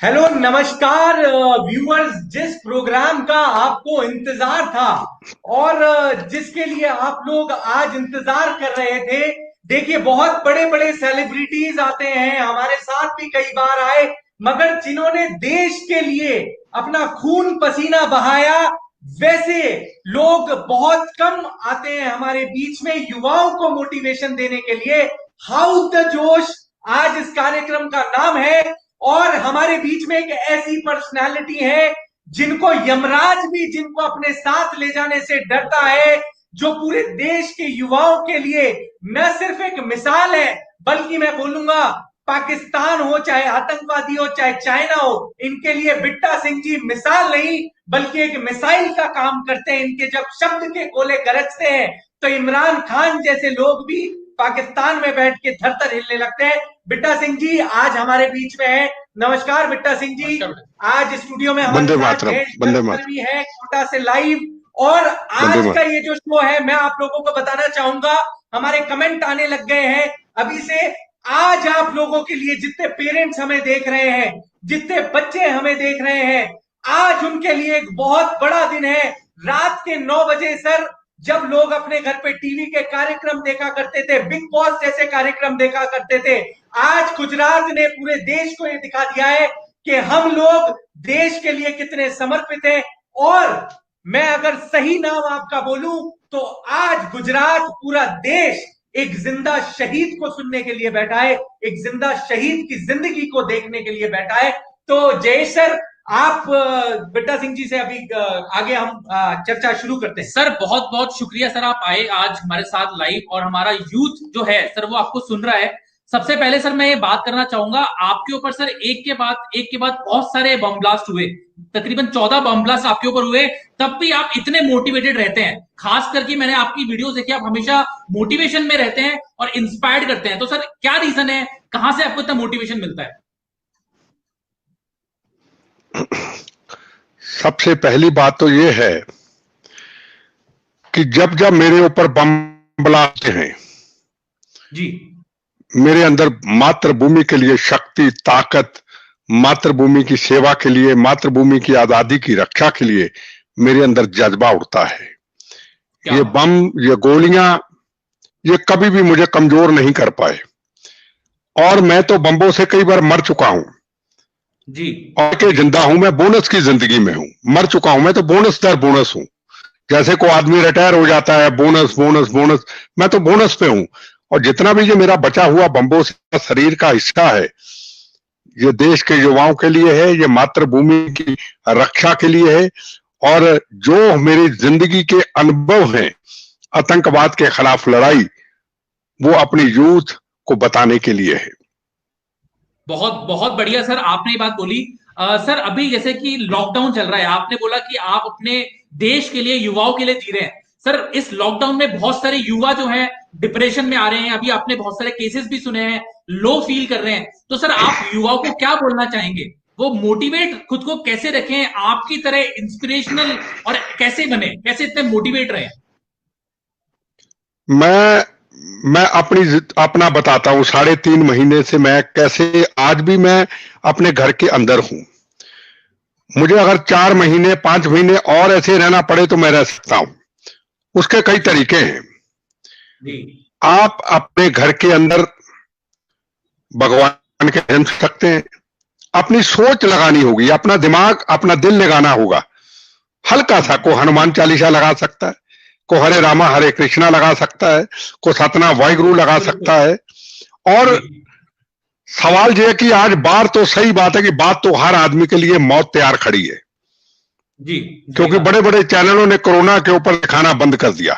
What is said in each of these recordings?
Hello नमस्कार viewers. जिस programme का आपको इंतजार था और जिसके लिए आप लोग आज इंतजार कर रहे थे, देखिए बहुत बड़े बड़े सेलिब्रिटीज आते हैं, हमारे साथ भी कई बार आए, मगर जिन्होंने देश के लिए अपना खून पसीना बहाया वैसे लोग बहुत कम आते हैं हमारे बीच में युवाओं को मोटिवेशन देने के लिए। हाउस द जोश आज इस कार्यक्रम का नाम है और हमारे बीच में एक ऐसी पर्सनालिटी है जिनको यमराज भी जिनको अपने साथ ले जाने से डरता है, जो पूरे देश के युवाओं के लिए न सिर्फ एक मिसाल है बल्कि मैं बोलूंगा पाकिस्तान हो चाहे आतंकवादी हो चाहे चाइना हो, इनके लिए बिट्टा सिंह जी मिसाल नहीं बल्कि एक मिसाइल का काम करते हैं। इनके जब शब्द के गोले गरजते हैं तो इमरान खान जैसे लोग भी पाकिस्तान में बैठ के थर थर हिलने लगते हैं। बिट्टा सिंह जी आज हमारे बीच में है। नमस्कार बिट्टा सिंह जी। आज स्टूडियो में हमारे साथ भी है कोटा से लाइव। और आज का ये जो शो है मैं आप लोगों को बताना चाहूंगा, हमारे कमेंट आने लग गए हैं अभी से। आज आप लोगों के लिए जितने पेरेंट्स हमें देख रहे हैं, जितने बच्चे हमें देख रहे हैं, आज उनके लिए एक बहुत बड़ा दिन है। रात के 9 बजे सर, जब लोग अपने घर पे टीवी के कार्यक्रम देखा करते थे, बिग बॉस जैसे कार्यक्रम देखा करते थे, आज गुजरात ने पूरे देश को ये दिखा दिया है कि हम लोग देश के लिए कितने समर्पित हैं। और मैं अगर सही नाम आपका बोलूं तो आज गुजरात पूरा देश एक जिंदा शहीद को सुनने के लिए बैठा है, एक जिंदा शहीद की जिंदगी को देखने के लिए बैठा है। तो जयेश सर, आप बिट्टा सिंह जी से अभी आगे हम चर्चा शुरू करते हैं। सर बहुत बहुत शुक्रिया सर, आप आए आज हमारे साथ लाइव और हमारा यूथ जो है सर वो आपको सुन रहा है। सबसे पहले सर मैं ये बात करना चाहूंगा आपके ऊपर सर, एक के बाद बहुत सारे बम ब्लास्ट हुए, तकरीबन 14 बम ब्लास्ट आपके ऊपर हुए, तब भी आप इतने मोटिवेटेड रहते हैं। खास करके मैंने आपकी वीडियो देखी, आप हमेशा मोटिवेशन में रहते हैं और इंस्पायर्ड करते हैं। तो सर क्या रीजन है, कहां से आपको इतना मोटिवेशन मिलता है? सबसे पहली बात तो ये है कि जब जब मेरे ऊपर बम ब्लास्ट हैं जी, मेरे अंदर मातृभूमि के लिए शक्ति, ताकत, मातृभूमि की सेवा के लिए, मातृभूमि की आजादी की रक्षा के लिए मेरे अंदर जज्बा उठता है। ये बम, ये गोलियां, ये कभी भी मुझे कमजोर नहीं कर पाए। और मैं तो बम्बों से कई बार मर चुका हूं जी, और के जिंदा हूं। मैं बोनस की जिंदगी में हूं, मर चुका हूं। मैं तो बोनस दर बोनस हूं। जैसे कोई आदमी रिटायर हो जाता है, बोनस बोनस बोनस, मैं तो बोनस पे हूं। और जितना भी ये मेरा बचा हुआ बम्बों से शरीर का हिस्सा है, ये देश के युवाओं के लिए है, ये मातृभूमि की रक्षा के लिए है। और जो मेरी जिंदगी के अनुभव हैं आतंकवाद के खिलाफ लड़ाई, वो अपनी यूथ को बताने के लिए है। बहुत बहुत बढ़िया सर, आपने ये बात बोली। सर अभी जैसे कि लॉकडाउन चल रहा है, आपने बोला कि आप अपने देश के लिए, युवाओं के लिए जी रहे हैं। सर इस लॉकडाउन में बहुत सारे युवा जो हैं डिप्रेशन में आ रहे हैं, अभी आपने बहुत सारे केसेस भी सुने हैं, लो फील कर रहे हैं। तो सर आप युवाओं को क्या बोलना चाहेंगे, वो मोटिवेट खुद को कैसे रखें, आपकी तरह इंस्पिरेशनल और कैसे बने, कैसे इतने मोटिवेट रहे? मैं अपना बताता हूं। 3.5 महीने से मैं कैसे, आज भी मैं अपने घर के अंदर हूं। मुझे अगर 4 महीने 5 महीने और ऐसे रहना पड़े तो मैं रह सकता हूं। उसके कई तरीके हैं। आप अपने घर के अंदर भगवान के ध्यान सकते हैं, अपनी सोच लगानी होगी, अपना दिमाग, अपना दिल लगाना होगा। हल्का सा को हनुमान चालीसा लगा सकता है, को हरे रामा हरे कृष्णा लगा सकता है, को सतना वाहिगुरु लगा सकता है। और सवाल यह है कि आज बात तो सही बात है कि बात तो हर आदमी के लिए मौत तैयार खड़ी है जी, क्योंकि बड़े बड़े चैनलों ने कोरोना के ऊपर दिखाना बंद कर दिया।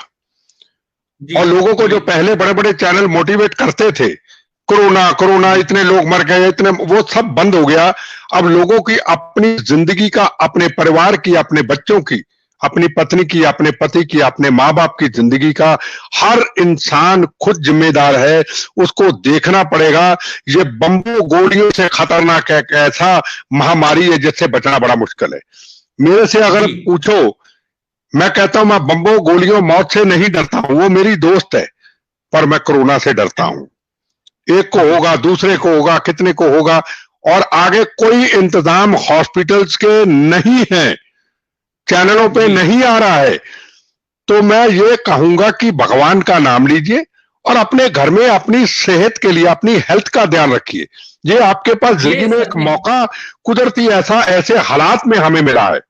और लोगों को जो पहले बड़े बड़े चैनल मोटिवेट करते थे, कोरोना कोरोना इतने लोग मर गए, इतने, वो सब बंद हो गया। अब लोगों की अपनी जिंदगी का, अपने परिवार की, अपने बच्चों की, अपनी पत्नी की, अपने पति की, अपने माँ बाप की जिंदगी का हर इंसान खुद जिम्मेदार है। उसको देखना पड़ेगा। ये बम्बों गोलियों से खतरनाक एक ऐसा महामारी है जिससे बचना बड़ा मुश्किल है। मेरे से अगर पूछो, मैं कहता हूं मैं बम्बों गोलियों मौत से नहीं डरता हूं, वो मेरी दोस्त है, पर मैं कोरोना से डरता हूं। एक को होगा, दूसरे को होगा, कितने को होगा। और आगे कोई इंतजाम हॉस्पिटल्स के नहीं है, चैनलों पे नहीं आ रहा है। तो मैं ये कहूंगा कि भगवान का नाम लीजिए और अपने घर में अपनी सेहत के लिए, अपनी हेल्थ का ध्यान रखिए। ये आपके पास जिंदगी में एक मौका कुदरती ऐसे हालात में हमें मिला है।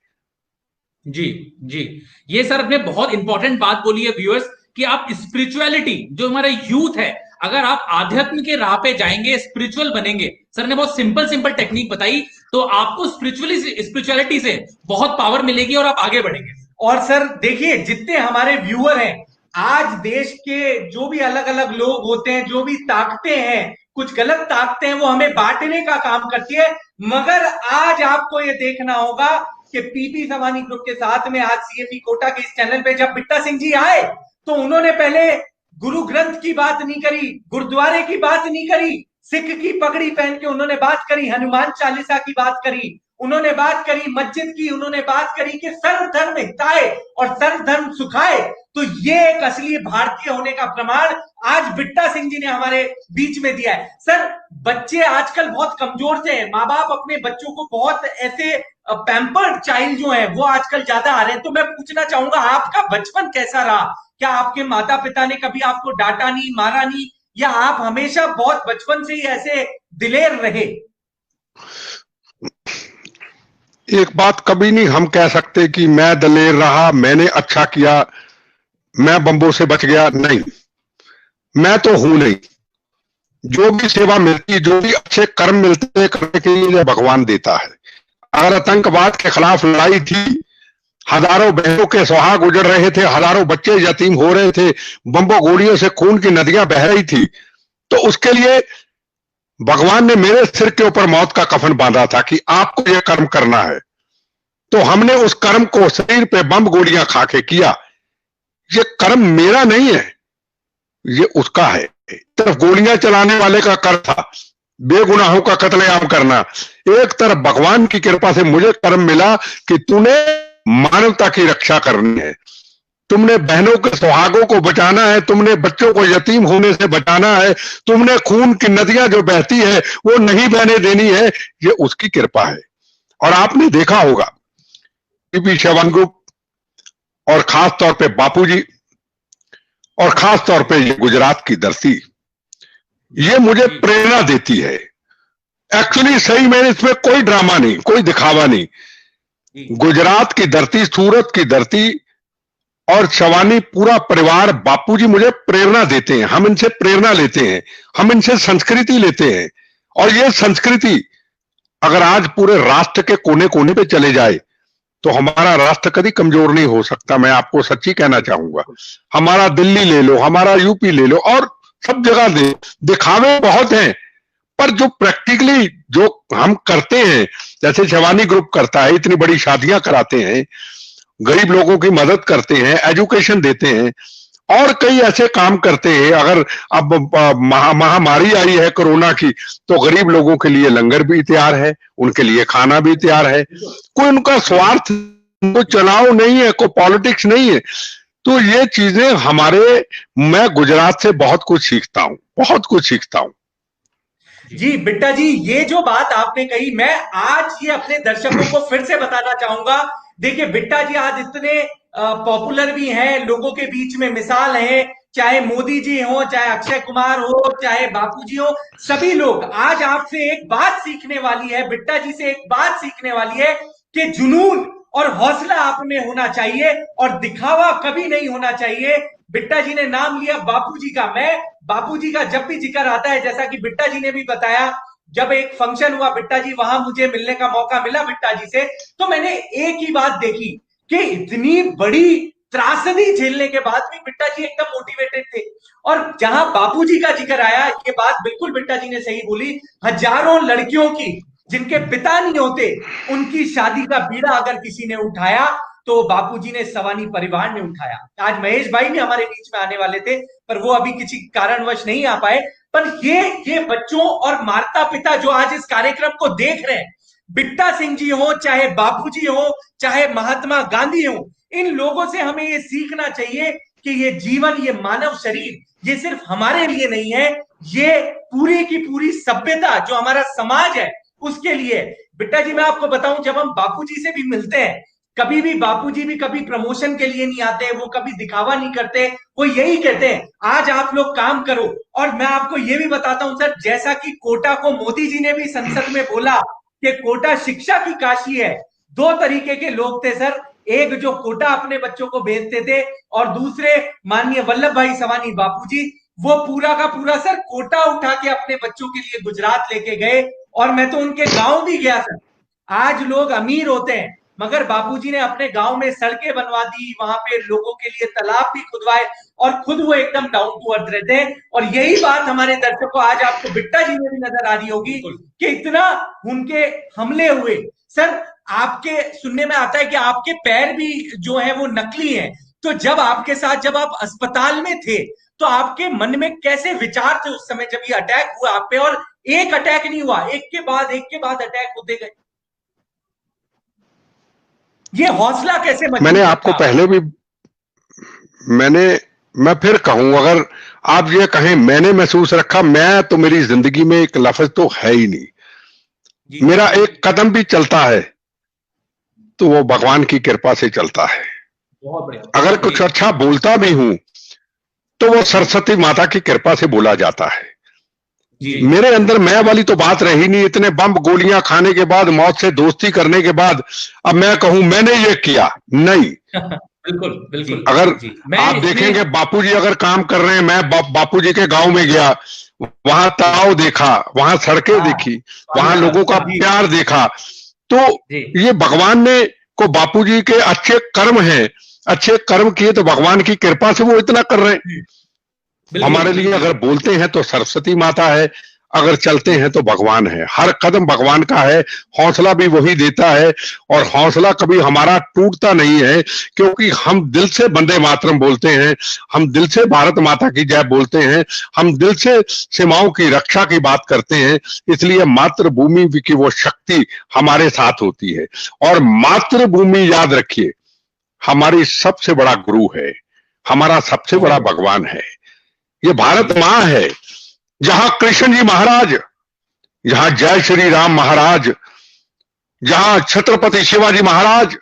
जी जी, ये सर आपने बहुत इंपॉर्टेंट बात बोली है व्यूअर्स, कि आप स्पिरिचुअलिटी, जो हमारा यूथ है, अगर आप आध्यात्म के राह पे जाएंगे, स्पिरिचुअल बनेंगे, सर ने बहुत सिंपल टेक्निक बताई, तो आपको स्पिरिचुअलिटी से बहुत पावर मिलेगी और आप आगे बढ़ेंगे। और सर देखिए, जितने हमारे व्यूअर हैं, आज देश के जो भी अलग अलग लोग होते हैं, जो भी ताकतें हैं, कुछ गलत ताकतें हैं, वो हमें बांटने का काम करती है। मगर आज आपको ये देखना होगा कि पीपी सवानी ग्रुप के साथ में आज सीएमई कोटा के इस चैनल पे जब बिट्टा सिंह जी आए, तो उन्होंने पहले गुरु ग्रंथ की बात नहीं करी, गुरुद्वारे की बात नहीं करी, सिख की पगड़ी पहन के उन्होंने बात करी, हनुमान चालीसा की बात करी, उन्होंने बात करी मस्जिद की, उन्होंने बात करी कि सर्वधर्म हिताय और सर्वधर्म सुखाय। तो ये एक असली भारतीय होने का प्रमाण आज बिट्टा सिंह जी ने हमारे बीच में दिया है। सर, बच्चे आजकल बहुत कमजोर से हैं, माँ बाप अपने बच्चों को बहुत ऐसे पैम्पर्ड चाइल्ड जो है वो आजकल ज्यादा आ रहे हैं। तो मैं पूछना चाहूंगा, आपका बचपन कैसा रहा? क्या आपके माता पिता ने कभी आपको डांटा नहीं, मारा नहीं, या आप हमेशा बहुत बचपन से ही ऐसे दिलेर रहे? एक बात कभी नहीं हम कह सकते कि मैं दलेर रहा, मैंने अच्छा किया, मैं बम्बों से बच गया, नहीं, मैं तो हूं नहीं। जो भी सेवा मिलती, जो भी अच्छे कर्म मिलते हैं करने के लिए भगवान देता है। अगर आतंकवाद के खिलाफ लड़ाई थी, हजारों बहनों के सुहाग उजड़ रहे थे, हजारों बच्चे यतीम हो रहे थे, बम्बों गोलियों से खून की नदियां बह रही थी, तो उसके लिए भगवान ने मेरे सिर के ऊपर मौत का कफन बांधा था कि आपको यह कर्म करना है। तो हमने उस कर्म को शरीर पे बम गोलियां खा के किया। ये कर्म मेरा नहीं है, ये उसका है। तरफ गोलियां चलाने वाले का कर्म था बेगुनाहों का कत्लेआम करना, एक तरफ भगवान की कृपा से मुझे कर्म मिला कि तूने मानवता की रक्षा करनी है, तुमने बहनों के सुहागों को बचाना है, तुमने बच्चों को यतीम होने से बचाना है, तुमने खून की नदियां जो बहती है वो नहीं बहने देनी है। ये उसकी कृपा है। और आपने देखा होगा पीपी सवानी ग्रुप और खास तौर पे बापूजी और खास तौर पे ये गुजरात की धरती, ये मुझे प्रेरणा देती है। एक्चुअली सही में इसमें कोई ड्रामा नहीं, कोई दिखावा नहीं। गुजरात की धरती, सूरत की धरती और सवानी पूरा परिवार, बापूजी मुझे प्रेरणा देते हैं। हम इनसे प्रेरणा लेते हैं, हम इनसे संस्कृति लेते हैं। और ये संस्कृति अगर आज पूरे राष्ट्र के कोने कोने पे चले जाए तो हमारा राष्ट्र कभी कमजोर नहीं हो सकता। मैं आपको सच्ची कहना चाहूंगा। हमारा दिल्ली ले लो, हमारा यूपी ले लो, और सब जगह दिखावे बहुत हैं, पर जो प्रैक्टिकली जो हम करते हैं, जैसे सवानी ग्रुप करता है, इतनी बड़ी शादियां कराते हैं, गरीब लोगों की मदद करते हैं, एजुकेशन देते हैं, और कई ऐसे काम करते हैं। अगर अब महामारी आई है कोरोना की, तो गरीब लोगों के लिए लंगर भी तैयार है, उनके लिए खाना भी तैयार है। कोई उनका स्वार्थ, कोई चुनाव नहीं है, कोई पॉलिटिक्स नहीं है। तो ये चीजें मैं गुजरात से बहुत कुछ सीखता हूं, बहुत कुछ सीखता हूं। जी बिट्टा जी, ये जो बात आपने कही, मैं आज ये अपने दर्शकों को फिर से बताना चाहूंगा। देखिए बिट्टा जी आज इतने पॉपुलर भी हैं, लोगों के बीच में मिसाल है, चाहे मोदी जी हो, चाहे अक्षय कुमार हो, चाहे बापू जी हो, सभी लोग आज आपसे एक बात सीखने वाली है, बिट्टा जी से एक बात सीखने वाली है कि जुनून और हौसला आप में होना चाहिए और दिखावा कभी नहीं होना चाहिए। बिट्टा जी ने नाम लिया बापूजी का। मैं बापूजी का जब भी जिक्र आता है, जैसा कि बिट्टा जी ने भी बताया, जब एक फंक्शन हुआ बिट्टा जी, वहां मुझे मिलने का मौका मिला बिट्टा जी से, तो मैंने एक ही बात देखी कि इतनी बड़ी त्रासदी झेलने के बाद भी बिट्टा जी एकदम मोटिवेटेड थे। और जहां बापूजी का जिक्र आया, ये बात बिल्कुल बिट्टा जी ने सही बोली, हजारों लड़कियों की जिनके पिता नहीं होते, उनकी शादी का बीड़ा अगर किसी ने उठाया तो बापूजी ने, सवानी परिवार ने उठाया। आज महेश भाई भी हमारे बीच में आने वाले थे, पर वो अभी किसी कारणवश नहीं आ पाए। पर ये बच्चों और माता पिता जो आज इस कार्यक्रम को देख रहे हैं, बिट्टा सिंह जी हो, चाहे बापूजी हो, चाहे महात्मा गांधी हो, इन लोगों से हमें ये सीखना चाहिए कि ये जीवन, ये मानव शरीर, ये सिर्फ हमारे लिए नहीं है, ये पूरी की पूरी सभ्यता, जो हमारा समाज है, उसके लिए। बिट्टा जी मैं आपको बताऊं, जब हम बापूजी से भी मिलते हैं, कभी भी बापूजी भी कभी प्रमोशन के लिए नहीं आते, वो कभी दिखावा नहीं करते, वो यही कहते हैं आज आप लोग काम करो। और मैं आपको ये भी बताता हूं सर, जैसा कि कोटा को मोदी जी ने भी संसद में बोला कि कोटा शिक्षा की काशी है, दो तरीके के लोग थे सर, एक जो कोटा अपने बच्चों को भेजते थे और दूसरे माननीय वल्लभ भाई सवानी बापूजी, वो पूरा का पूरा सर कोटा उठा के अपने बच्चों के लिए गुजरात लेके गए। और मैं तो उनके गांव भी गया सर। आज लोग अमीर होते हैं मगर बापूजी ने अपने गांव में सड़कें बनवा दी, वहां पे लोगों के लिए तालाब भी खुदवाए और खुद वो एकदम डाउन टू अर्थ रहते हैं। और यही बात हमारे दर्शकों आज आपको बिट्टा जी में भी नजर आ रही होगी कि इतना उनके हमले हुए। सर आपके सुनने में आता है कि आपके पैर भी जो है वो नकली हैं, तो जब आपके साथ जब आप अस्पताल में थे तो आपके मन में कैसे विचार थे उस समय जब ये अटैक हुआ आप पे? और एक अटैक नहीं हुआ, एक के बाद अटैक होते गए, ये हौसला कैसे मजबूत मैंने आपको था? पहले भी मैं फिर कहूं, अगर आप ये कहें मैंने महसूस रखा, मैं तो मेरी जिंदगी में एक लफ्ज तो है ही नहीं। मेरा एक कदम भी चलता है तो वो भगवान की कृपा से चलता है। बहुत बढ़िया। अगर कुछ अच्छा बोलता भी हूं तो वो सरस्वती माता की कृपा से बोला जाता है। मेरे अंदर मैं वाली तो बात रही नहीं। इतने बम गोलियां खाने के बाद, मौत से दोस्ती करने के बाद अब मैं कहूं मैंने ये किया, नहीं। बिल्कुल बिल्कुल। अगर आप देखेंगे बापूजी अगर काम कर रहे हैं, मैं बापूजी के गांव में गया, वहां तालाब देखा, वहां सड़कें देखी, वहां लोगों का प्यार देखा, तो ये भगवान ने को बापूजी के अच्छे कर्म हैं, अच्छे कर्म किए तो भगवान की कृपा से वो इतना कर रहे हैं। हमारे लिए अगर बोलते हैं तो सरस्वती माता है, अगर चलते हैं तो भगवान है। हर कदम भगवान का है, हौसला भी वही देता है और हौसला कभी हमारा टूटता नहीं है, क्योंकि हम दिल से वंदे मातरम बोलते हैं, हम दिल से भारत माता की जय बोलते हैं, हम दिल से सीमाओं की रक्षा की बात करते हैं। इसलिए मातृभूमि की वो शक्ति हमारे साथ होती है। और मातृभूमि याद रखिए हमारी सबसे बड़ा गुरु है, हमारा सबसे बड़ा भगवान है। ये भारत मां है, जहां कृष्ण जी महाराज, जहां जय श्री राम महाराज, जहां छत्रपति शिवाजी महाराज,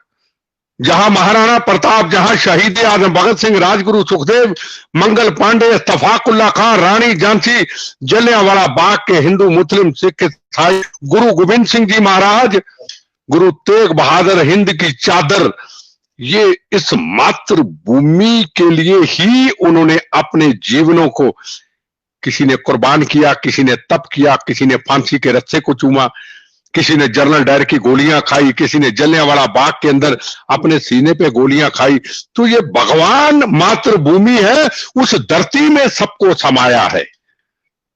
जहां महाराणा प्रताप, जहां शहीद आजम भगत सिंह, राजगुरु सुखदेव, मंगल पांडे, इत्तफाकुल्ला खान, रानी झांसी, जलियांवाला बाग के हिंदू मुस्लिम सिख ईसाई, गुरु गोविंद सिंह जी महाराज, गुरु तेग बहादुर, हिंद की चादर, ये इस मातृभूमि के लिए ही उन्होंने अपने जीवनों को, किसी ने कुर्बान किया, किसी ने तप किया, किसी ने फांसी के रस्से को चूमा, किसी ने जनरल डायर की गोलियां खाई, किसी ने जलियांवाला बाग के अंदर अपने सीने पे गोलियां खाई। तो ये भगवान मातृभूमि है, उस धरती में सबको समाया है।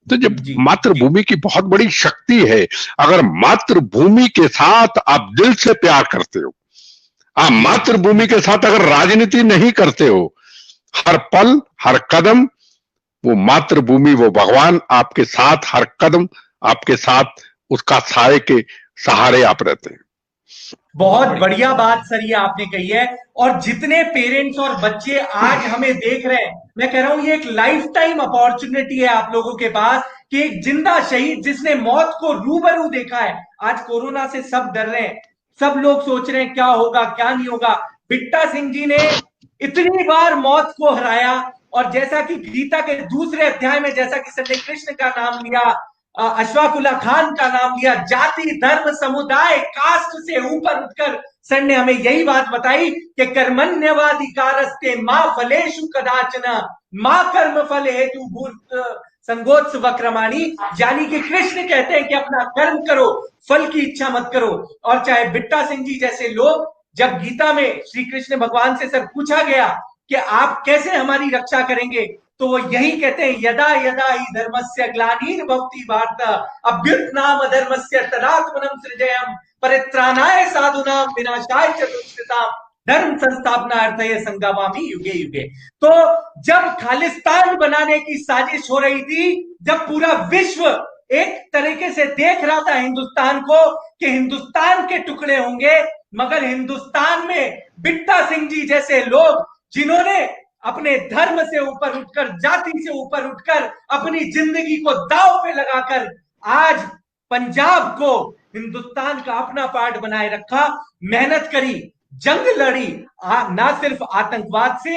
तो जब मातृभूमि की बहुत बड़ी शक्ति है, अगर मातृभूमि के साथ आप दिल से प्यार करते हो, आप मातृभूमि के साथ अगर राजनीति नहीं करते हो, हर पल हर कदम वो मातृभूमि, वो भगवान आपके साथ, हर कदम आपके साथ, उसका साए के सहारे आप रहते हैं। बहुत बढ़िया बात सर ये आपने कही है। और जितने पेरेंट्स और बच्चे आज हमें देख रहे हैं, मैं कह रहा हूं ये एक लाइफ टाइम अपॉर्चुनिटी है आप लोगों के पास कि एक जिंदा शहीद जिसने मौत को रूबरू देखा है। आज कोरोना से सब डर रहे हैं, सब लोग सोच रहे हैं क्या होगा क्या नहीं होगा। बिट्टा सिंह जी ने इतनी बार मौत को हराया, और जैसा कि गीता के दूसरे अध्याय में जैसा कि सर ने कृष्ण का नाम लिया, अशफाकुल्ला खान का नाम लिया, जाति धर्म समुदाय कास्ट से ऊपर उठकर सर ने हमें यही बात बताई कि कर्मण्यवाधिकारस्ते मां फलेषु कदाचन मां कर्म फल हेतु भूत संगोत्स वक्रमाणी। यानी कि कृष्ण कहते हैं कि अपना कर्म करो, फल की इच्छा मत करो। और चाहे बिट्टा सिंह जी जैसे लोग, जब गीता में श्री कृष्ण भगवान से सर पूछा गया कि आप कैसे हमारी रक्षा करेंगे, तो वो यही कहते हैं यदा यदा ही धर्मस्य ग्लानिर्भवति भारत अभ्युत्थानम अधर्मस्य तदात्मनं सृजयम् परित्राणाय साधूनां विनाशाय च दुष्कृताम् धर्म संस्थापनार्थाय संगामामि युगे युगे। तो जब खालिस्तान बनाने की साजिश हो रही थी, जब पूरा विश्व एक तरीके से देख रहा था हिंदुस्तान को कि हिंदुस्तान के टुकड़े होंगे, मगर हिंदुस्तान में बिट्टा सिंह जी जैसे लोग, जिन्होंने अपने धर्म से ऊपर उठकर, जाति से ऊपर उठकर, अपनी जिंदगी को दांव पे लगाकर आज पंजाब को हिंदुस्तान का अपना पार्ट बनाए रखा, मेहनत करी, जंग लड़ी, ना सिर्फ आतंकवाद से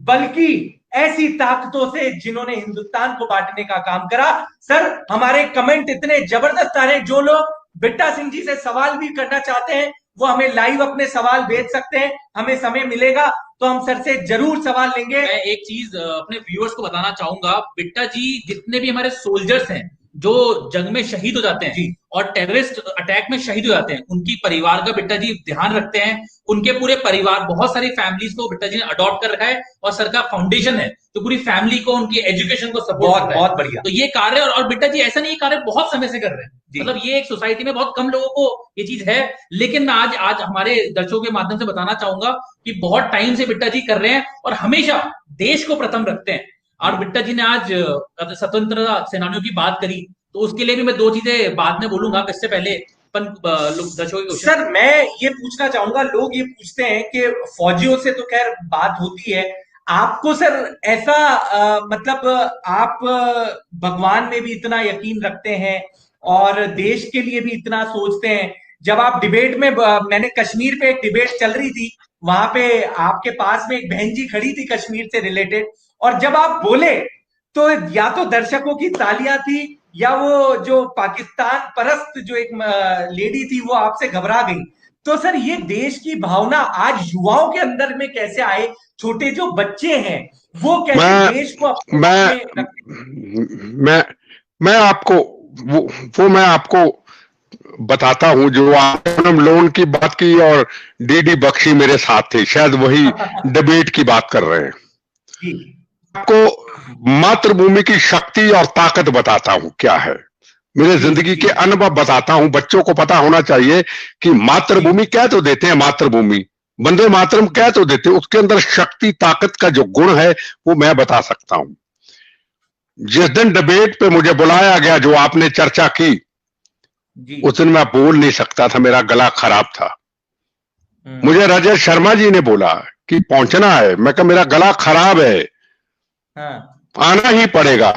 बल्कि ऐसी ताकतों से जिन्होंने हिंदुस्तान को बांटने का काम करा। सर, हमारे कमेंट इतने जबरदस्त आ रहे हैं। जो लोग बिट्टा सिंह जी से सवाल भी करना चाहते हैं वो हमें लाइव अपने सवाल भेज सकते हैं, हमें समय मिलेगा तो हम सर से जरूर सवाल लेंगे। मैं एक चीज अपने व्यूअर्स को बताना चाहूंगा, बिट्टा जी जितने भी हमारे सोल्जर्स हैं जो जंग में शहीद हो जाते हैं और टेररिस्ट अटैक में शहीद हो जाते हैं, उनकी परिवार का बिट्टा जी ध्यान रखते हैं। उनके पूरे परिवार, बहुत सारी फैमिलीज को बिट्टा जी ने अडॉप्ट कर रखा है और सर का फाउंडेशन है तो पूरी फैमिली को, उनकी एजुकेशन को सपोर्ट कर रहा है। बहुत बढ़िया। तो ये कार्य, और बिट्टा जी ऐसा नहीं, ये कार्य बहुत समय से कर रहे हैं। मतलब ये एक सोसाइटी में बहुत कम लोगों को ये चीज है, लेकिन मैं आज हमारे दर्शकों के माध्यम से बताना चाहूंगा कि बहुत टाइम से बिट्टा जी कर रहे हैं और हमेशा देश को प्रथम रखते हैं। और बिट्टा जी ने आज स्वतंत्रता सेनानियों की बात करी तो उसके लिए भी मैं दो चीजें बाद में बोलूंगा। इससे पहले दर्शकों के सर, मैं ये पूछना चाहूंगा, लोग ये पूछते हैं कि फौजियों से तो खैर बात होती है, आपको सर ऐसा मतलब आप भगवान में भी इतना यकीन रखते हैं और देश के लिए भी इतना सोचते हैं। जब आप डिबेट में, मैंने कश्मीर पे एक डिबेट चल रही थी, वहां पे आपके पास में एक बहन जी खड़ी थी कश्मीर से रिलेटेड, और जब आप बोले तो या तो दर्शकों की तालियां थी या वो जो पाकिस्तान परस्त जो एक लेडी थी वो आपसे घबरा गई। तो सर, ये देश की भावना आज युवाओं के अंदर में कैसे आए? छोटे जो बच्चे हैं वो कैसे देश को मैं आपको वो मैं आपको बताता हूं। जो आपने लोन की बात की और डीडी बख्शी मेरे साथ थे, शायद वही डिबेट की बात कर रहे हैं। आपको मातृभूमि की शक्ति और ताकत बताता हूं क्या है, मेरे जिंदगी के अनुभव बताता हूं। बच्चों को पता होना चाहिए कि मातृभूमि क्या तो देते हैं, मातृभूमि वंदे मातरम क्या तो देते हैं, उसके अंदर शक्ति ताकत का जो गुण है वो मैं बता सकता हूं। जिस दिन डिबेट पे मुझे बुलाया गया, जो आपने चर्चा की, उस दिन मैं बोल नहीं सकता था, मेरा गला खराब था। मुझे रजत शर्मा जी ने बोला कि पहुंचना है, मैं कहा मेरा गला खराब है, आना ही पड़ेगा।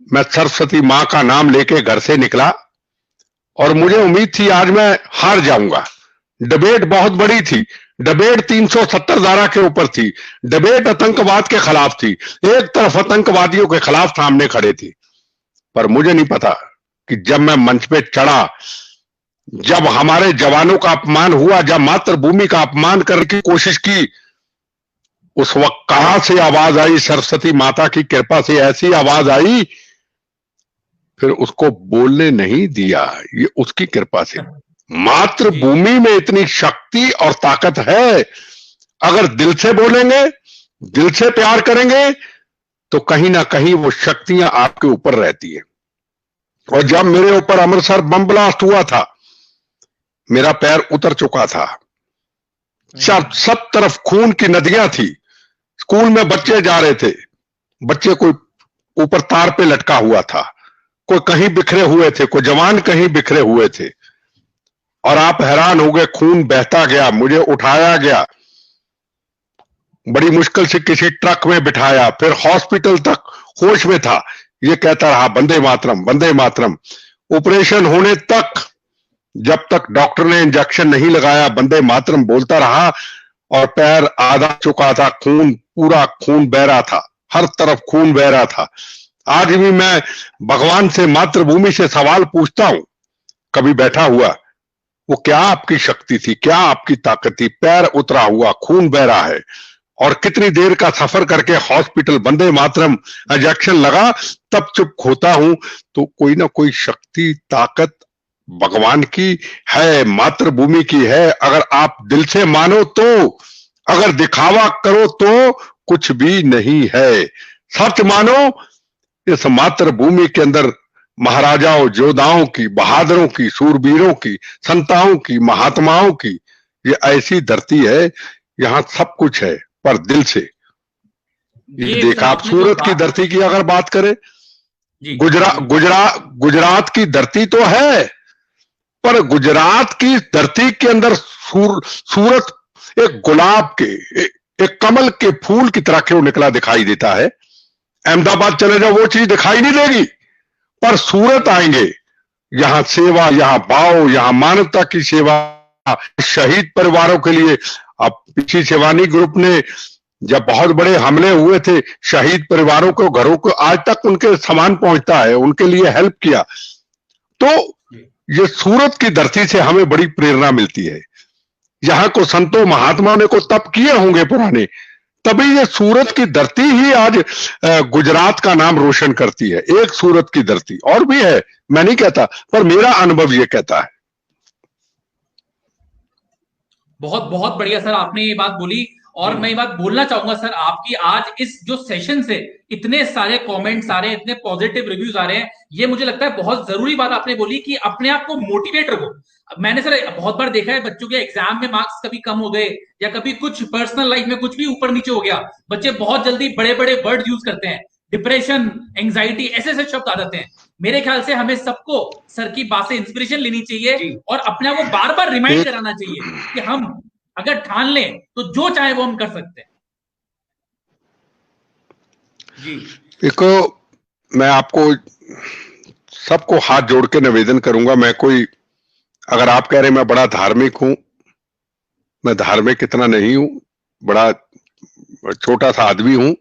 मैं सरस्वती मां का नाम लेके घर से निकला और मुझे उम्मीद थी आज मैं हार जाऊंगा। डिबेट बहुत बड़ी थी, डिबेट 370 धारा के ऊपर थी, डिबेट आतंकवाद के खिलाफ थी, एक तरफ आतंकवादियों के खिलाफ सामने खड़े थी। पर मुझे नहीं पता कि जब मैं मंच पे चढ़ा, जब हमारे जवानों का अपमान हुआ, जब मातृभूमि का अपमान करने की कोशिश की, उस वक्त कहां से आवाज आई? सरस्वती माता की कृपा से ऐसी आवाज आई, फिर उसको बोलने नहीं दिया, ये उसकी कृपा से। मातृभूमि में इतनी शक्ति और ताकत है, अगर दिल से बोलेंगे, दिल से प्यार करेंगे, तो कहीं ना कहीं वो शक्तियां आपके ऊपर रहती है। और जब मेरे ऊपर अमृतसर बम ब्लास्ट हुआ था, मेरा पैर उतर चुका था, सब तरफ खून की नदियां थी, स्कूल में बच्चे जा रहे थे, बच्चे कोई ऊपर तार पे लटका हुआ था, कोई कहीं बिखरे हुए थे, कोई जवान कहीं बिखरे हुए थे, और आप हैरान हो गए, खून बहता गया, मुझे उठाया गया, बड़ी मुश्किल से किसी ट्रक में बिठाया, फिर हॉस्पिटल तक होश में था, ये कहता रहा वंदे मातरम, वंदे मातरम। ऑपरेशन होने तक, जब तक डॉक्टर ने इंजेक्शन नहीं लगाया, वंदे मातरम बोलता रहा, और पैर आधा चुका था, खून, पूरा खून बह रहा था, हर तरफ खून बह रहा था। आज भी मैं भगवान से, मातृभूमि से सवाल पूछता हूं, कभी बैठा हुआ, वो क्या आपकी शक्ति थी, क्या आपकी ताकत थी? पैर उतरा हुआ, खून बह रहा है, और कितनी देर का सफर करके हॉस्पिटल, वंदे मातरम इंजेक्शन लगा, तब चुप होता हूं। तो कोई ना कोई शक्ति, ताकत भगवान की है, मातृभूमि की है। अगर आप दिल से मानो तो, अगर दिखावा करो तो कुछ भी नहीं है। सच मानो, इस मातृभूमि के अंदर महाराजाओं, योद्धाओं की, बहादुरों की, सूरवीरों की, संताओं की, महात्माओं की ये ऐसी धरती है, यहां सब कुछ है, पर दिल से। ये देखा आप सूरत की धरती की अगर बात करें, गुजरात की धरती तो है, पर गुजरात की धरती के अंदर सूरत एक गुलाब के, एक कमल के फूल की तरह क्यों निकला दिखाई देता है। अहमदाबाद चले जाओ, वो चीज दिखाई नहीं देगी, पर सूरत आएंगे, यहाँ सेवा, यहाँ भाव, यहाँ मानवता की सेवा, शहीद परिवारों के लिए। अब पीछे शिवानी ग्रुप ने जब बहुत बड़े हमले हुए थे, शहीद परिवारों को, घरों को आज तक उनके सामान पहुंचता है, उनके लिए हेल्प किया। तो ये सूरत की धरती से हमें बड़ी प्रेरणा मिलती है। यहाँ को संतों महात्माओं ने को तप किए होंगे पुराने, तभी ये सूरत की धरती ही आज गुजरात का नाम रोशन करती है। एक सूरत की धरती और भी है, मैं नहीं कहता, पर मेरा अनुभव ये कहता है। बहुत बहुत बढ़िया सर, आपने ये बात बोली। और मैं ये बात बोलना चाहूंगा सर, आपकी आज इस जो सेशन से इतने सारे कमेंट्स आ रहे हैं, इतने पॉजिटिव रिव्यूज आ रहे हैं, ये मुझे लगता है बहुत जरूरी बात आपने बोली कि अपने आप को मोटिवेट रखो। मैंने सर बहुत बार देखा है बच्चों के एग्जाम में मार्क्स कभी कम हो गए या कभी कुछ पर्सनल लाइफ में कुछ भी ऊपर नीचे हो गया, बच्चे बहुत जल्दी बड़े बड़े वर्ड यूज करते हैं, डिप्रेशन, एंग्जाइटी, ऐसे ऐसे शब्द आ जाते हैं। मेरे ख्याल से हमें सबको सर की बात से इंस्पिरेशन लेनी चाहिए और अपने आप को बार बार रिमाइंड कराना चाहिए कि हम अगर ठान लें तो जो चाहे वो हम कर सकते हैं। जी देखो, मैं आपको सबको हाथ जोड़ के निवेदन करूंगा, मैं कोई, अगर आप कह रहे मैं बड़ा धार्मिक हूं, मैं धार्मिक इतना नहीं हूं, बड़ा छोटा सा आदमी हूं।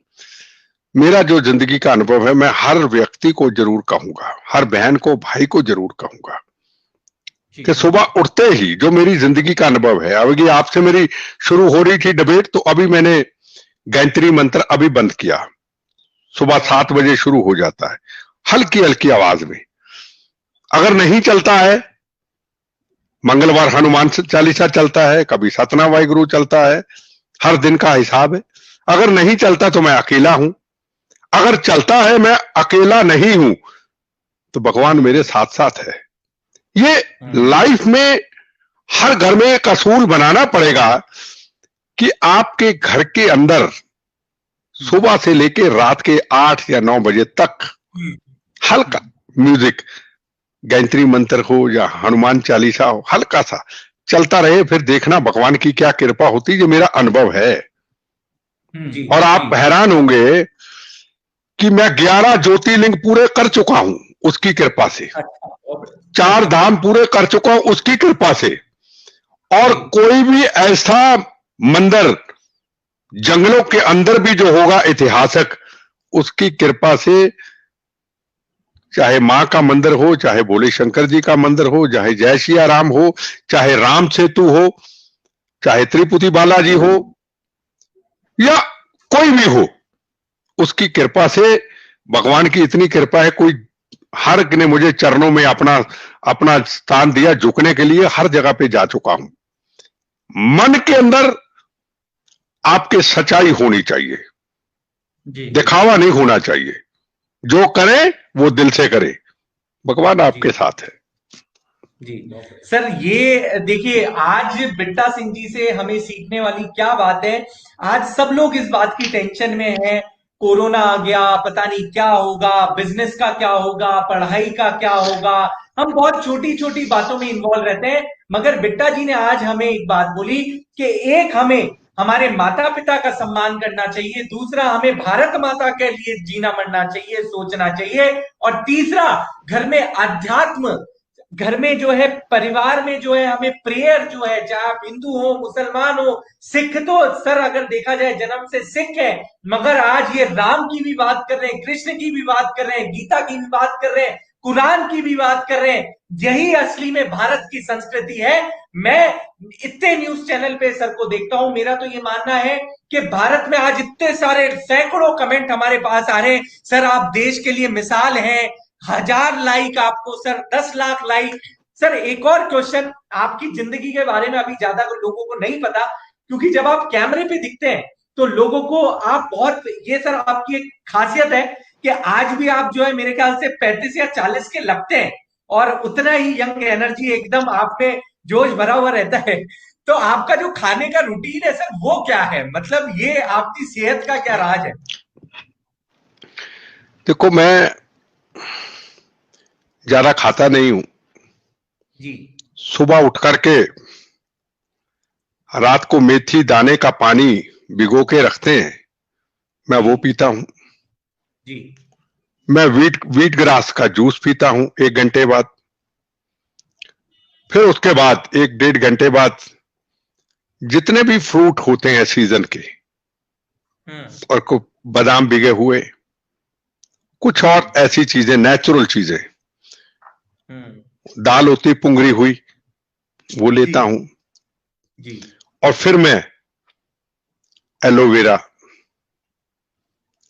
मेरा जो जिंदगी का अनुभव है, मैं हर व्यक्ति को जरूर कहूंगा, हर बहन को, भाई को जरूर कहूंगा कि सुबह उठते ही जो मेरी जिंदगी का अनुभव है, अभी आपसे मेरी शुरू हो रही थी डिबेट, तो अभी मैंने गायत्री मंत्र अभी बंद किया, सुबह 7 बजे शुरू हो जाता है, हल्की हल्की आवाज में। अगर नहीं चलता है, मंगलवार हनुमान चालीसा चलता है, कभी सतना वाहिगुरु चलता है, हर दिन का हिसाब है। अगर नहीं चलता तो मैं अकेला हूं, अगर चलता है मैं अकेला नहीं हूं, तो भगवान मेरे साथ साथ है। ये लाइफ में हर घर में एक असूल बनाना पड़ेगा कि आपके घर के अंदर सुबह से लेके रात के 8 या 9 बजे तक हल्का म्यूजिक, गायत्री मंत्र हो या हनुमान चालीसा हो, हल्का सा चलता रहे, फिर देखना भगवान की क्या कृपा होती। ये मेरा अनुभव है। और आप हैरान होंगे कि मैं 11 ज्योतिर्लिंग पूरे कर चुका हूं उसकी कृपा से, 4 धाम पूरे कर चुका हूं उसकी कृपा से। और कोई भी ऐसा मंदिर जंगलों के अंदर भी जो होगा ऐतिहासिक, उसकी कृपा से, चाहे मां का मंदिर हो, चाहे भोले शंकर जी का मंदिर हो, चाहे जय सिया राम हो, चाहे राम सेतु हो, चाहे त्रिपुटी बालाजी हो, या कोई भी हो, उसकी कृपा से, भगवान की इतनी कृपा है, कोई हर ने मुझे चरणों में अपना स्थान दिया झुकने के लिए, हर जगह पे जा चुका हूं। मन के अंदर आपके सच्चाई होनी चाहिए, दिखावा नहीं होना चाहिए, जो करे वो दिल से करे, भगवान आपके साथ है। जी सर, ये देखिए आज बिट्टा सिंह जी से हमें सीखने वाली क्या बात है। आज सब लोग इस बात की टेंशन में हैं, कोरोना आ गया, पता नहीं क्या होगा, बिजनेस का क्या होगा, पढ़ाई का क्या होगा, हम बहुत छोटी छोटी बातों में इन्वॉल्व रहते हैं। मगर बिट्टा जी ने आज हमें एक बात बोली कि एक, हमें हमारे माता पिता का सम्मान करना चाहिए, दूसरा हमें भारत माता के लिए जीना मरना चाहिए, सोचना चाहिए, और तीसरा घर में अध्यात्म, घर में जो है, परिवार में जो है, हमें प्रेयर जो है, चाहे आप हिंदू हो, मुसलमान हो, सिख, तो सर अगर देखा जाए जन्म से सिख है, मगर आज ये राम की भी बात कर रहे हैं, कृष्ण की भी बात कर रहे हैं, गीता की भी बात कर रहे हैं, कुरान की भी बात कर रहे हैं। यही असली में भारत की संस्कृति है। मैं इतने न्यूज चैनल पे सर को देखता हूं, मेरा तो ये मानना है कि भारत में आज इतने सारे सैकड़ों कमेंट हमारे पास आ रहे हैं, सर आप देश के लिए मिसाल हैं, 1000 लाइक आपको सर, 10 लाख लाइक। सर एक और क्वेश्चन, आपकी जिंदगी के बारे में अभी ज्यादा लोगों को नहीं पता, क्योंकि जब आप कैमरे पे दिखते हैं तो लोगों को आप बहुत, ये सर आपकी एक खासियत है कि आज भी आप जो है मेरे ख्याल से 35 या 40 के लगते हैं, और उतना ही यंग एनर्जी एकदम आप में जोश भरा हुआ रहता है। तो आपका जो खाने का रूटीन है सर, वो क्या है, मतलब ये आपकी सेहत का क्या राज है? देखो, मैं ज्यादा खाता नहीं हूं जी। सुबह उठ करके रात को मेथी दाने का पानी भिगो के रखते हैं, मैं वो पीता हूं जी। मैं वीट ग्रास का जूस पीता हूं 1 घंटे बाद। फिर उसके बाद 1-1.5 घंटे बाद जितने भी फ्रूट होते हैं सीजन के, और कुछ बादाम भिगे हुए, कुछ और ऐसी चीजें, नेचुरल चीजें, दाल होती पुंगरी हुई, वो लेता हूं जी। और फिर मैं एलोवेरा,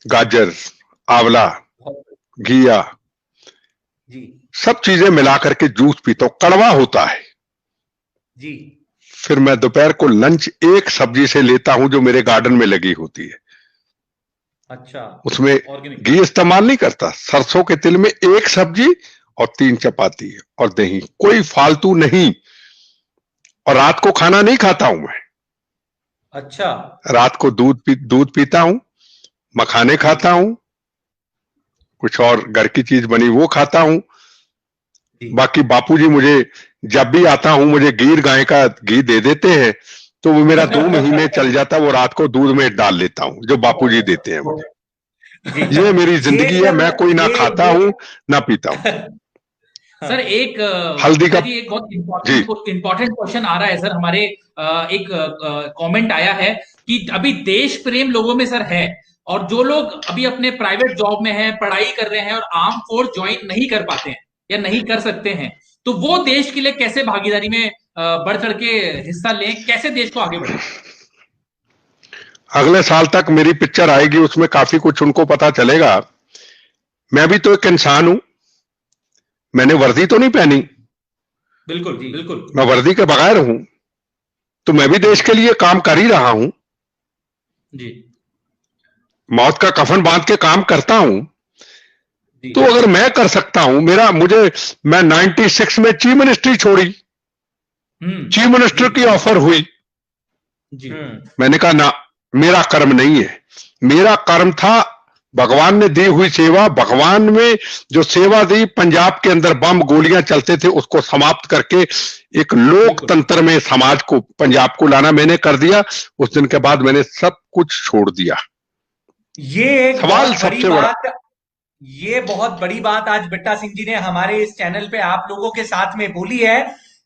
गाजर, आंवला, घिया जी सब चीजें मिलाकर के जूस पीता हूं। कड़वा होता है जी। फिर मैं दोपहर को लंच एक सब्जी से लेता हूं जो मेरे गार्डन में लगी होती है। अच्छा, उसमें ऑर्गेनिक। घी इस्तेमाल नहीं करता, सरसों के तेल में एक सब्जी और 3 चपाती और दही, कोई फालतू नहीं। और रात को खाना नहीं खाता हूं मैं। अच्छा, रात को दूध पीता हूं, मखाने खाता हूं, कुछ और घर की चीज बनी वो खाता हूं। बाकी बापूजी मुझे जब भी आता हूं मुझे गिर गाय का घी दे देते हैं, तो वो मेरा 2 महीने चल जाता है। वो रात को दूध में डाल लेता हूं जो बापूजी देते हैं मुझे। ये मेरी जिंदगी है, मैं कोई ना खाता हूं ना पीता हूं। सर एक हल्दी का जी एक बहुत इंपॉर्टेंट क्वेश्चन आ रहा है सर हमारे, एक कमेंट आया है कि अभी देश प्रेम लोगों में सर है, और जो लोग अभी अपने प्राइवेट जॉब में हैं, पढ़ाई कर रहे हैं और आर्म फोर्स ज्वाइन नहीं कर पाते हैं या नहीं कर सकते हैं, तो वो देश के लिए कैसे भागीदारी में बढ़ चढ़ के हिस्सा लें, कैसे देश को आगे बढ़ाएं? अगले साल तक मेरी पिक्चर आएगी, उसमें काफी कुछ उनको पता चलेगा। मैं भी तो एक इंसान हूं, मैंने वर्दी तो नहीं पहनी। बिल्कुल जी, बिल्कुल। मैं वर्दी के बगैर हूं, तो मैं भी देश के लिए काम कर ही रहा हूं जी। मौत का कफन बांध के काम करता हूं। तो अगर मैं कर सकता हूं, मैं 96 में चीफ मिनिस्ट्री छोड़ी, चीफ मिनिस्टर की ऑफर हुई जी। मैंने कहा ना, मेरा कर्म नहीं है। मेरा कर्म था भगवान ने दी हुई सेवा। भगवान में जो सेवा दी, पंजाब के अंदर बम गोलियां चलते थे उसको समाप्त करके एक लोकतंत्र में समाज को, पंजाब को लाना मैंने कर दिया। उस दिन के बाद मैंने सब कुछ छोड़ दिया। ये एक सवाल बहुत बड़ी सबसे बड़ा, बात, ये बहुत बड़ी बात आज बिट्टा सिंह जी ने हमारे इस चैनल पे आप लोगों के साथ में बोली है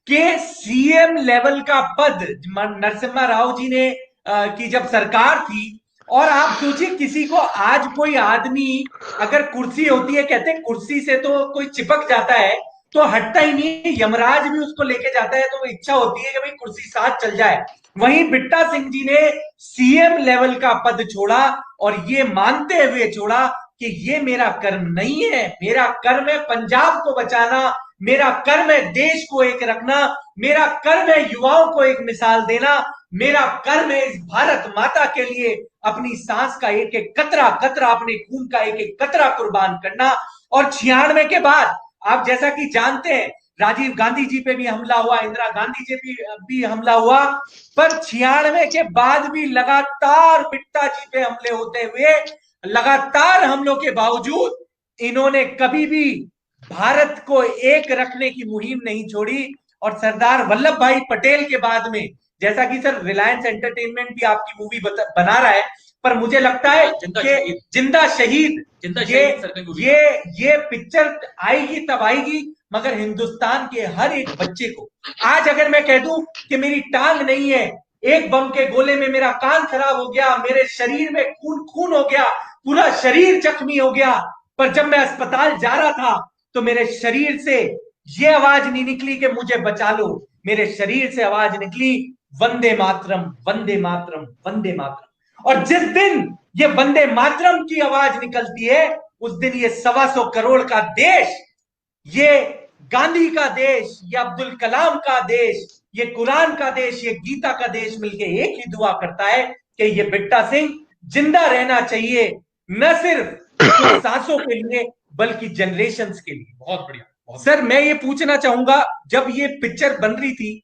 कि सीएम लेवल का पद नरसिम्हा राव जी ने की जब सरकार थी, और आप सोचिए किसी को आज कोई आदमी अगर कुर्सी होती है, कहते हैं कुर्सी से तो कोई चिपक जाता है तो हटता ही नहीं, यमराज भी उसको लेके जाता है, तो वो इच्छा होती है कि भाई कुर्सी साथ चल जाए। वहीं बिट्टा सिंह जी ने सीएम लेवल का पद छोड़ा, और ये मानते हुए छोड़ा कि ये मेरा कर्म नहीं है, मेरा कर्म है पंजाब को बचाना, मेरा कर्म है देश को एक रखना, मेरा कर्म है युवाओं को एक मिसाल देना, मेरा कर्म है इस भारत माता के लिए अपनी सांस का एक एक कतरा कतरा, अपने खून का एक एक कतरा कुर्बान करना। और 96 के बाद आप जैसा कि जानते हैं, राजीव गांधी जी पे भी हमला हुआ, इंदिरा गांधी जी भी हमला हुआ, पर 96 के बाद भी लगातार बिट्टा जी पे हमले होते हुए, लगातार हमलों के बावजूद इन्होंने कभी भी भारत को एक रखने की मुहिम नहीं छोड़ी। और सरदार वल्लभ भाई पटेल के बाद में, जैसा कि सर रिलायंस एंटरटेनमेंट भी आपकी मूवी बना रहा है, पर मुझे लगता है कि जिंदा शहीद ये पिक्चर आएगी तब आएगी, मगर हिंदुस्तान के हर एक बच्चे को, आज अगर मैं कह दूं कि मेरी टांग नहीं है, एक बम के गोले में मेरा कान खराब हो गया, मेरे शरीर में खून हो गया, पूरा शरीर जख्मी हो गया, पर जब मैं अस्पताल जा रहा था तो मेरे शरीर से ये आवाज नहीं निकली कि मुझे बचा लो, मेरे शरीर से आवाज निकली वंदे मातरम, वंदे मातरम, वंदे मातरम। और जिस दिन ये वंदे मातरम की आवाज निकलती है, उस दिन ये 125 करोड़ का देश, ये गांधी का देश, ये अब्दुल कलाम का देश, ये कुरान का देश, ये गीता का देश मिलके एक ही दुआ करता है कि ये बिट्टा सिंह जिंदा रहना चाहिए, न सिर्फ कुछ सांसों के लिए बल्कि जनरेशंस के लिए। बहुत बढ़िया। सर मैं ये पूछना चाहूंगा, जब ये पिक्चर बन रही थी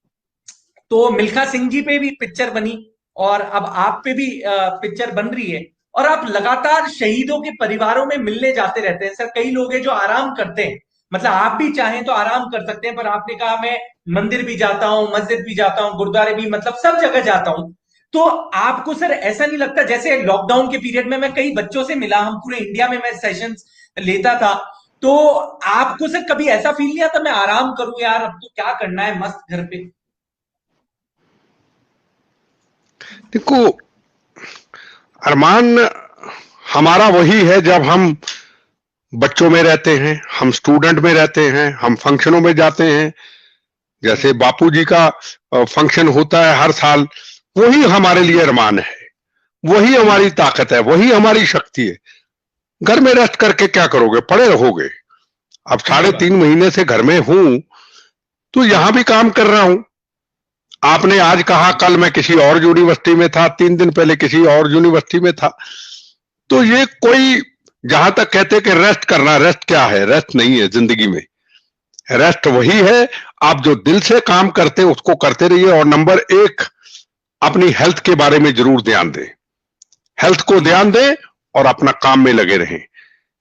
तो मिल्खा सिंह जी पे भी पिक्चर बनी, और अब आप पे भी पिक्चर बन रही है, और आप लगातार शहीदों के परिवारों में मिलने जाते रहते हैं। सर कई लोग हैं जो आराम करते हैं, मतलब आप भी चाहें तो आराम कर सकते हैं, पर आपने कहा मैं मंदिर भी जाता हूं, मस्जिद भी जाता हूं, गुरुद्वारे भी, मतलब सब जगह जाता हूं। तो आपको सर ऐसा नहीं लगता, जैसे लॉकडाउन के पीरियड में मैं कई बच्चों से मिला, हम पूरे इंडिया में मैं सेशंस लेता था, तो आपको सर कभी ऐसा फील नहीं आता मैं आराम करूं यार, अब तो क्या करना है मस्त घर पे? देखो, अरमान हमारा वही है जब हम बच्चों में रहते हैं, हम स्टूडेंट में रहते हैं, हम फंक्शनों में जाते हैं, जैसे बापूजी का फंक्शन होता है हर साल, वही हमारे लिए अरमान है, वही हमारी ताकत है, वही हमारी शक्ति है। घर में रेस्ट करके क्या करोगे, पड़े रहोगे। अब 3.5 महीने से घर में हूं, तो यहां भी काम कर रहा हूं। आपने आज कहा, कल मैं किसी और यूनिवर्सिटी में था, 3 दिन पहले किसी और यूनिवर्सिटी में था। तो ये कोई, जहां तक कहते कि रेस्ट करना, रेस्ट क्या है? रेस्ट नहीं है जिंदगी में। रेस्ट वही है, आप जो दिल से काम करते हैं उसको करते रहिए। और नंबर 1, अपनी हेल्थ के बारे में जरूर ध्यान दें, हेल्थ को ध्यान दें और अपना काम में लगे रहें।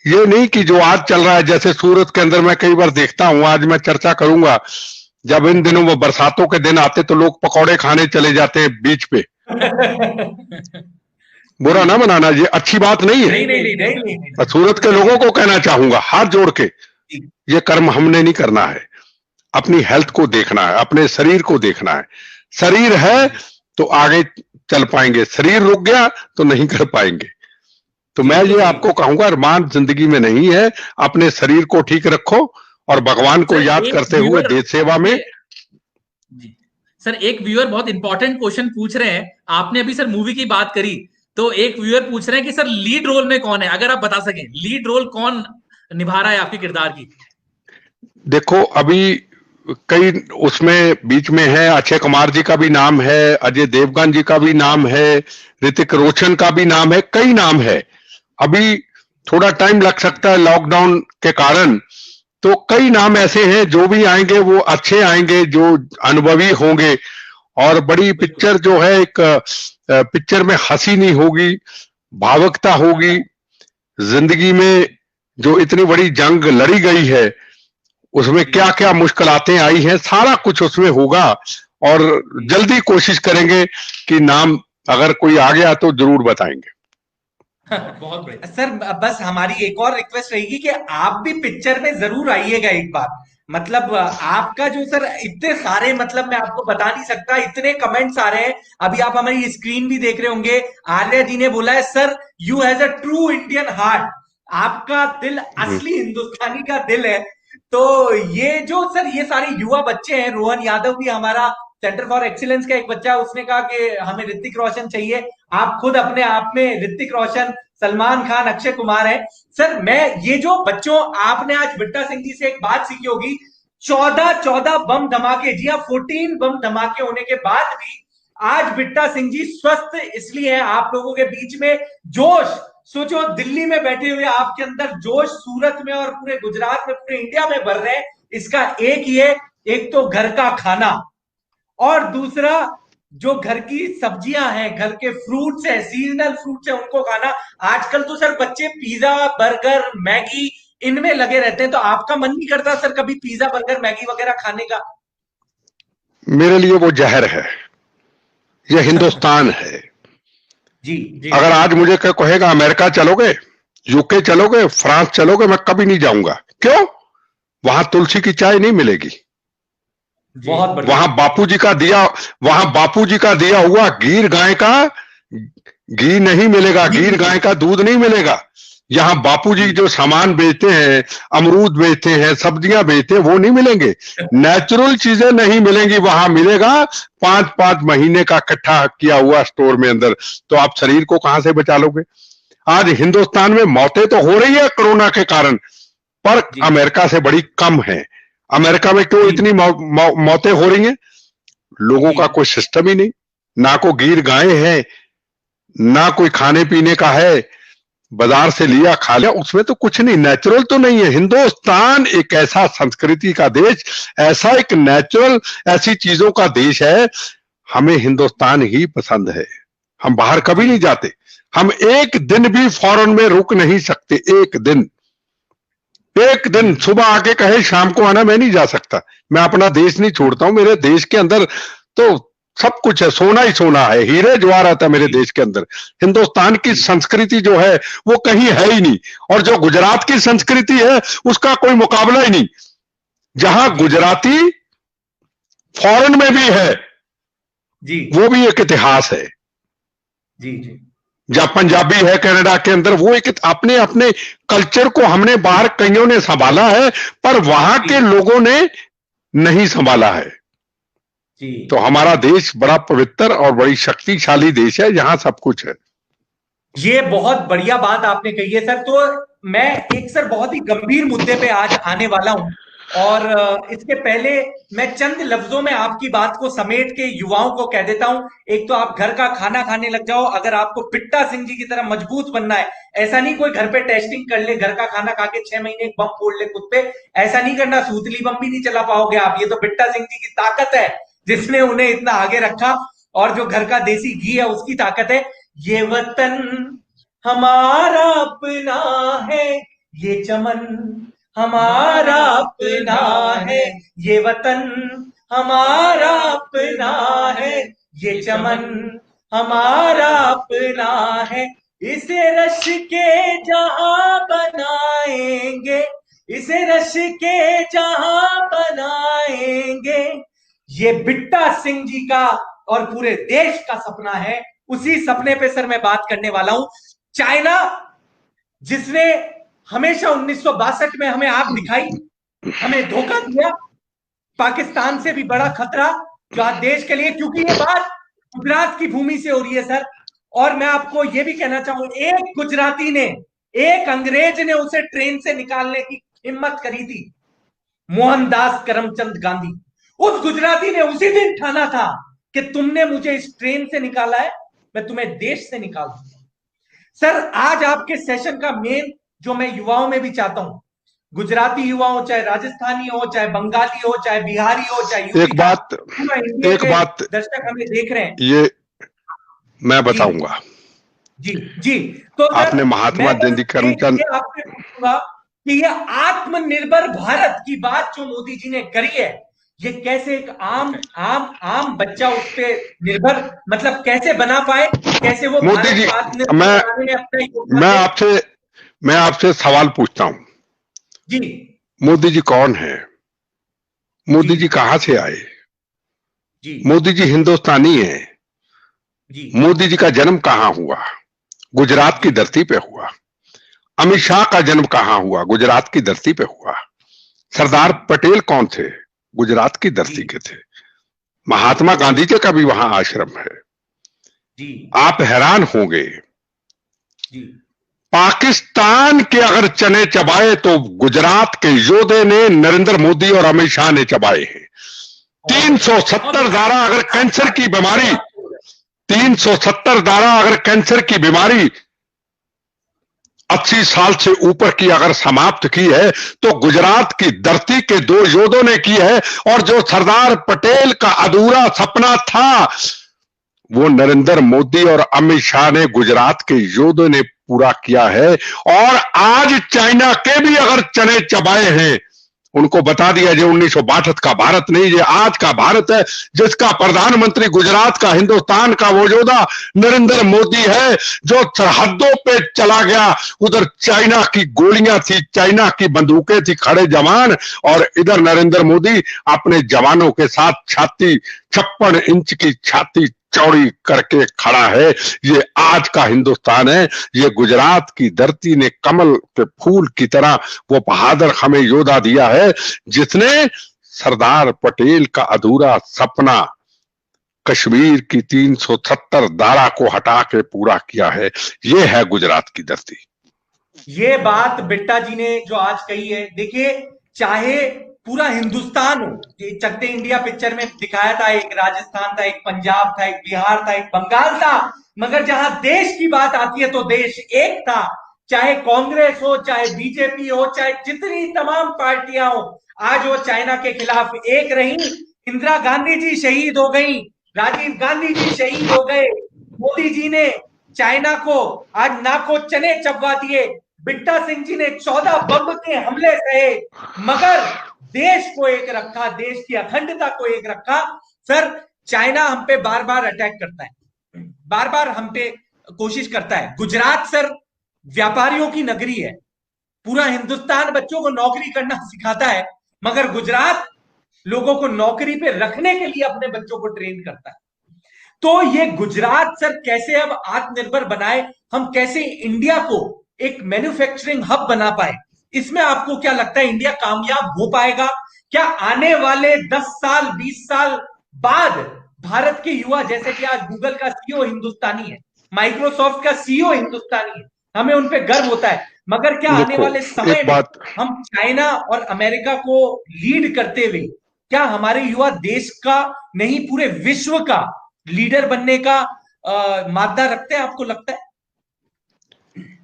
ये नहीं कि जो आज चल रहा है, जैसे सूरत के अंदर मैं कई बार देखता हूं, आज मैं चर्चा करूंगा, जब इन दिनों वो बरसातों के दिन आते तो लोग पकौड़े खाने चले जाते हैं बीच पे। बुरा ना मनाना, ये अच्छी बात नहीं है। नहीं। सूरत के लोगों को कहना चाहूंगा हाथ जोड़ के, ये कर्म हमने नहीं करना है। अपनी हेल्थ को देखना है, अपने शरीर को देखना है। शरीर है तो आगे चल पाएंगे, शरीर रुक गया तो नहीं कर पाएंगे। तो मैं ये आपको कहूंगा, अरमान जिंदगी में नहीं है। अपने शरीर को ठीक रखो और भगवान को याद करते हुए देश सेवा में। सर, एक व्यूअर बहुत इंपॉर्टेंट क्वेश्चन पूछ रहे हैं। आपने अभी सर मूवी की बात करी, तो एक व्यूअर पूछ रहे हैं कि सर लीड रोल में कौन है, अगर आप बता सकें लीड रोल कौन निभा रहा है आपके किरदार की? देखो, अभी कई उसमें बीच में है, अक्षय कुमार जी का भी नाम है, अजय देवगन जी का भी नाम है, ऋतिक रोशन का भी नाम है, कई नाम है। अभी थोड़ा टाइम लग सकता है लॉकडाउन के कारण, तो कई नाम ऐसे हैं जो भी आएंगे वो अच्छे आएंगे, जो अनुभवी होंगे। और बड़ी पिक्चर जो है, एक पिक्चर में हंसी नहीं होगी, भावुकता होगी। जिंदगी में जो इतनी बड़ी जंग लड़ी गई है, उसमें क्या क्या मुश्किलातें आई हैं, सारा कुछ उसमें होगा। और जल्दी कोशिश करेंगे कि नाम अगर कोई आ गया तो जरूर बताएंगे। बहुत बढ़िया सर, बस हमारी एक और रिक्वेस्ट रहेगी कि आप भी पिक्चर में जरूर आइएगा एक बार। मतलब आपका जो सर इतने सारे, मतलब मैं आपको बता नहीं सकता, इतने कमेंट्स आ रहे हैं। अभी आप हमारी स्क्रीन भी देख रहे होंगे, आर्या जी ने बोला है, sir you has a true Indian heart, आपका दिल असली हिंदुस्तानी का दिल है। तो ये जो सर ये सारे युवा बच्चे हैं, रोहन यादव भी हमारा सेंटर फॉर एक्सीलेंस का एक बच्चा, उसने कहा कि हमें ऋतिक रोशन चाहिए। आप खुद अपने आप में ऋतिक रोशन, सलमान खान, अक्षय कुमार है। सर मैं ये जो बच्चों, आपने आज बिट्टा सिंह जी से एक बात सीखी होगी, 14 बम धमाके, जी हाँ 14 बम धमाके होने के बाद भी आज बिट्टा सिंह जी स्वस्थ इसलिए हैं, आप लोगों के बीच में जोश। सोचो, दिल्ली में बैठे हुए आपके अंदर जोश सूरत में और पूरे गुजरात में, पूरे इंडिया में भर रहे हैं। इसका एक ही है, एक तो घर का खाना, और दूसरा जो घर की सब्जियां हैं, घर के फ्रूट्स हैं, सीजनल फ्रूट्स हैं, उनको खाना। आजकल तो सर बच्चे पिज्जा, बर्गर, मैगी इनमें लगे रहते हैं। तो आपका मन नहीं करता सर कभी पिज्जा, बर्गर, मैगी वगैरह खाने का? मेरे लिए वो जहर है, ये हिंदुस्तान है। जी। अगर आज मुझे कहेगा अमेरिका चलोगे, यूके चलोगे, फ्रांस चलोगे, मैं कभी नहीं जाऊंगा। क्यों? वहां तुलसी की चाय नहीं मिलेगी। बहुत वहां बापूजी का दिया हुआ गिर गाय का घी नहीं मिलेगा, गिर गाय का दूध नहीं मिलेगा। यहाँ बापूजी जो सामान बेचते हैं, अमरूद बेचते हैं, सब्जियां बेचते हैं, वो नहीं मिलेंगे। नेचुरल चीजें नहीं मिलेंगी, वहां मिलेगा 5-5 महीने का इकट्ठा किया हुआ स्टोर में अंदर। तो आप शरीर को कहां से बचा लोगे? आज हिंदुस्तान में मौतें तो हो रही है कोरोना के कारण, पर अमेरिका से बड़ी कम है। अमेरिका में क्यों इतनी मौतें हो रही हैं? लोगों का कोई सिस्टम ही नहीं, ना को गिर गाय है, ना कोई खाने पीने का है, बाजार से लिया खा लिया, उसमें तो कुछ नहीं, नेचुरल तो नहीं है। हिंदुस्तान एक ऐसा संस्कृति का देश, ऐसा एक नेचुरल, ऐसी चीजों का देश है। हमें हिंदुस्तान ही पसंद है। हम बाहर कभी नहीं जाते, हम एक दिन भी फॉरेन में रुक नहीं सकते। एक दिन सुबह आके कहे शाम को आना, मैं नहीं जा सकता। मैं अपना देश नहीं छोड़ता हूं। मेरे देश के अंदर तो सब कुछ है, सोना ही सोना है, हीरे जवाहरात है मेरे देश के अंदर। हिंदुस्तान की संस्कृति जो है वो कहीं है ही नहीं, और जो गुजरात की संस्कृति है उसका कोई मुकाबला ही नहीं। जहां गुजराती फॉरेन में भी है जी, वो भी एक इतिहास है। जी जी, जहां पंजाबी है कनाडा के अंदर, वो एक अपने अपने कल्चर को हमने बाहर कईयों ने संभाला है, पर वहां के लोगों ने नहीं संभाला है। जी। तो हमारा देश बड़ा पवित्र और बड़ी शक्तिशाली देश है, जहां सब कुछ है। ये बहुत बढ़िया बात आपने कही है सर। तो मैं एक सर बहुत ही गंभीर मुद्दे पे आज आने वाला हूं, और इसके पहले मैं चंद लफ्जों में आपकी बात को समेट के युवाओं को कह देता हूं। एक तो आप घर का खाना खाने लग जाओ, अगर आपको बिट्टा सिंह जी की तरह मजबूत बनना है। ऐसा नहीं कोई घर पे टेस्टिंग कर ले, घर का खाना खा के 6 महीने बम फोड़ ले खुद पे, ऐसा नहीं करना। सूतली बम भी नहीं चला पाओगे आप। ये तो बिट्टा सिंह जी की ताकत है जिसने उन्हें इतना आगे रखा, और जो घर का देसी घी है उसकी ताकत है। ये वतन हमारा अपना है, ये चमन हमारा अपना है, ये वतन हमारा अपना है, ये चमन हमारा अपना है। इसे रश के जहां बनाएंगे, इसे रश के जहां बनाएंगे। ये बिट्टा सिंह जी का और पूरे देश का सपना है। उसी सपने पे सर मैं बात करने वाला हूं। चाइना, जिसने हमेशा 1962 में हमें आग दिखाई, हमें धोखा दिया, पाकिस्तान से भी बड़ा खतरा जो आज देश के लिए, क्योंकि ये बात गुजरात की भूमि से हो रही है सर। और मैं आपको यह भी कहना चाहूं, एक गुजराती ने, एक अंग्रेज ने उसे ट्रेन से निकालने की हिम्मत करी थी, मोहनदास करमचंद गांधी। उस गुजराती ने उसी दिन ठाना था कि तुमने मुझे इस ट्रेन से निकाला है, मैं तुम्हें देश से निकाल दूंगा। सर, आज आपके सेशन का मेन जो मैं युवाओं में भी चाहता हूं, गुजराती युवा हो, चाहे राजस्थानी हो, चाहे बंगाली हो, चाहे बिहारी हो, चाहे यूपी एक बात दर्शक हमें देख रहे हैं, ये मैं बताऊंगा। जी जी। तो आपने महात्मा गांधी करमचंद, आपसे पूछूंगा कि ये आत्मनिर्भर भारत की बात जो मोदी जी ने करी है, ये कैसे एक आम बच्चा उस पर निर्भर, मतलब कैसे बना पाए, कैसे वो मोदी जी, मैं आपसे सवाल पूछता हूं जी। मोदी जी कौन है? मोदी जी कहां से आए? जी, मोदी जी हिंदुस्तानी है जी। मोदी जी का जन्म कहां हुआ? गुजरात की धरती पे हुआ। अमित शाह का जन्म कहां हुआ? गुजरात की धरती पे हुआ। सरदार पटेल कौन थे? गुजरात की धरती के थे। महात्मा गांधी जी का भी वहां आश्रम है। जी, आप हैरान होंगे, जी। पाकिस्तान के अगर चने चबाए तो गुजरात के योद्धे ने, नरेंद्र मोदी और अमित शाह ने चबाए हैं। 370 धारा अगर कैंसर की बीमारी, 370 धारा अगर कैंसर की बीमारी 80 साल से ऊपर की अगर समाप्त की है तो गुजरात की धरती के 2 योद्धों ने की है। और जो सरदार पटेल का अधूरा सपना था वो नरेंद्र मोदी और अमित शाह ने, गुजरात के योद्धों ने पूरा किया है। और आज चाइना के भी अगर चने चबाए हैं, उनको बता दिया जो 1962 का भारत नहीं, ये आज का भारत है, जिसका प्रधानमंत्री गुजरात का, हिंदुस्तान का वो योद्धा नरेंद्र मोदी है, जो सरहदों पे चला गया। उधर चाइना की गोलियां थी, चाइना की बंदूकें थी, खड़े जवान, और इधर नरेंद्र मोदी अपने जवानों के साथ छाती 56 इंच की छाती चौड़ी करके खड़ा है। ये आज का हिंदुस्तान है। ये गुजरात की धरती ने कमल के फूल की तरह वो बहादुर हमें योद्धा दिया है, जिसने सरदार पटेल का अधूरा सपना कश्मीर की 370 धारा को हटा के पूरा किया है। ये है गुजरात की धरती। ये बात बिट्टा जी ने जो आज कही है, देखिए, चाहे पूरा हिंदुस्तान हो, चकते इंडिया पिक्चर में दिखाया था, एक राजस्थान था, एक पंजाब था, एक बिहार था, एक बंगाल था, मगर जहां देश की बात आती है तो देश एक था। चाहे कांग्रेस हो, चाहे बीजेपी हो, चाहे जितनी तमाम पार्टियां हो, आज वो चाइना के खिलाफ एक रही। इंदिरा गांधी जी शहीद हो गई, राजीव गांधी जी शहीद हो गए, मोदी जी ने चाइना को आज नाको चने चबवा दिए, बिट्टा सिंह जी ने 14 बम के हमले सहे, मगर देश को एक रखा, देश की अखंडता को एक रखा। सर, चाइना हम पे बार बार अटैक करता है, बार बार हम पे कोशिश करता है। गुजरात सर व्यापारियों की नगरी है, पूरा हिंदुस्तान बच्चों को नौकरी करना सिखाता है, मगर गुजरात लोगों को नौकरी पे रखने के लिए अपने बच्चों को ट्रेन करता है। तो ये गुजरात सर कैसे अब आत्मनिर्भर बनाए, हम कैसे इंडिया को एक मैन्युफैक्चरिंग हब बना पाए, इसमें आपको क्या लगता है इंडिया कामयाब हो पाएगा? क्या आने वाले 10 साल 20 साल बाद भारत के युवा, जैसे कि आज गूगल का सीईओ हिंदुस्तानी है, माइक्रोसॉफ्ट का सीईओ हिंदुस्तानी है, हमें उन पे गर्व होता है, मगर क्या आने वाले समय में हम चाइना और अमेरिका को लीड करते हुए क्या हमारे युवा देश का नहीं पूरे विश्व का लीडर बनने का मादा रखते हैं, आपको लगता है?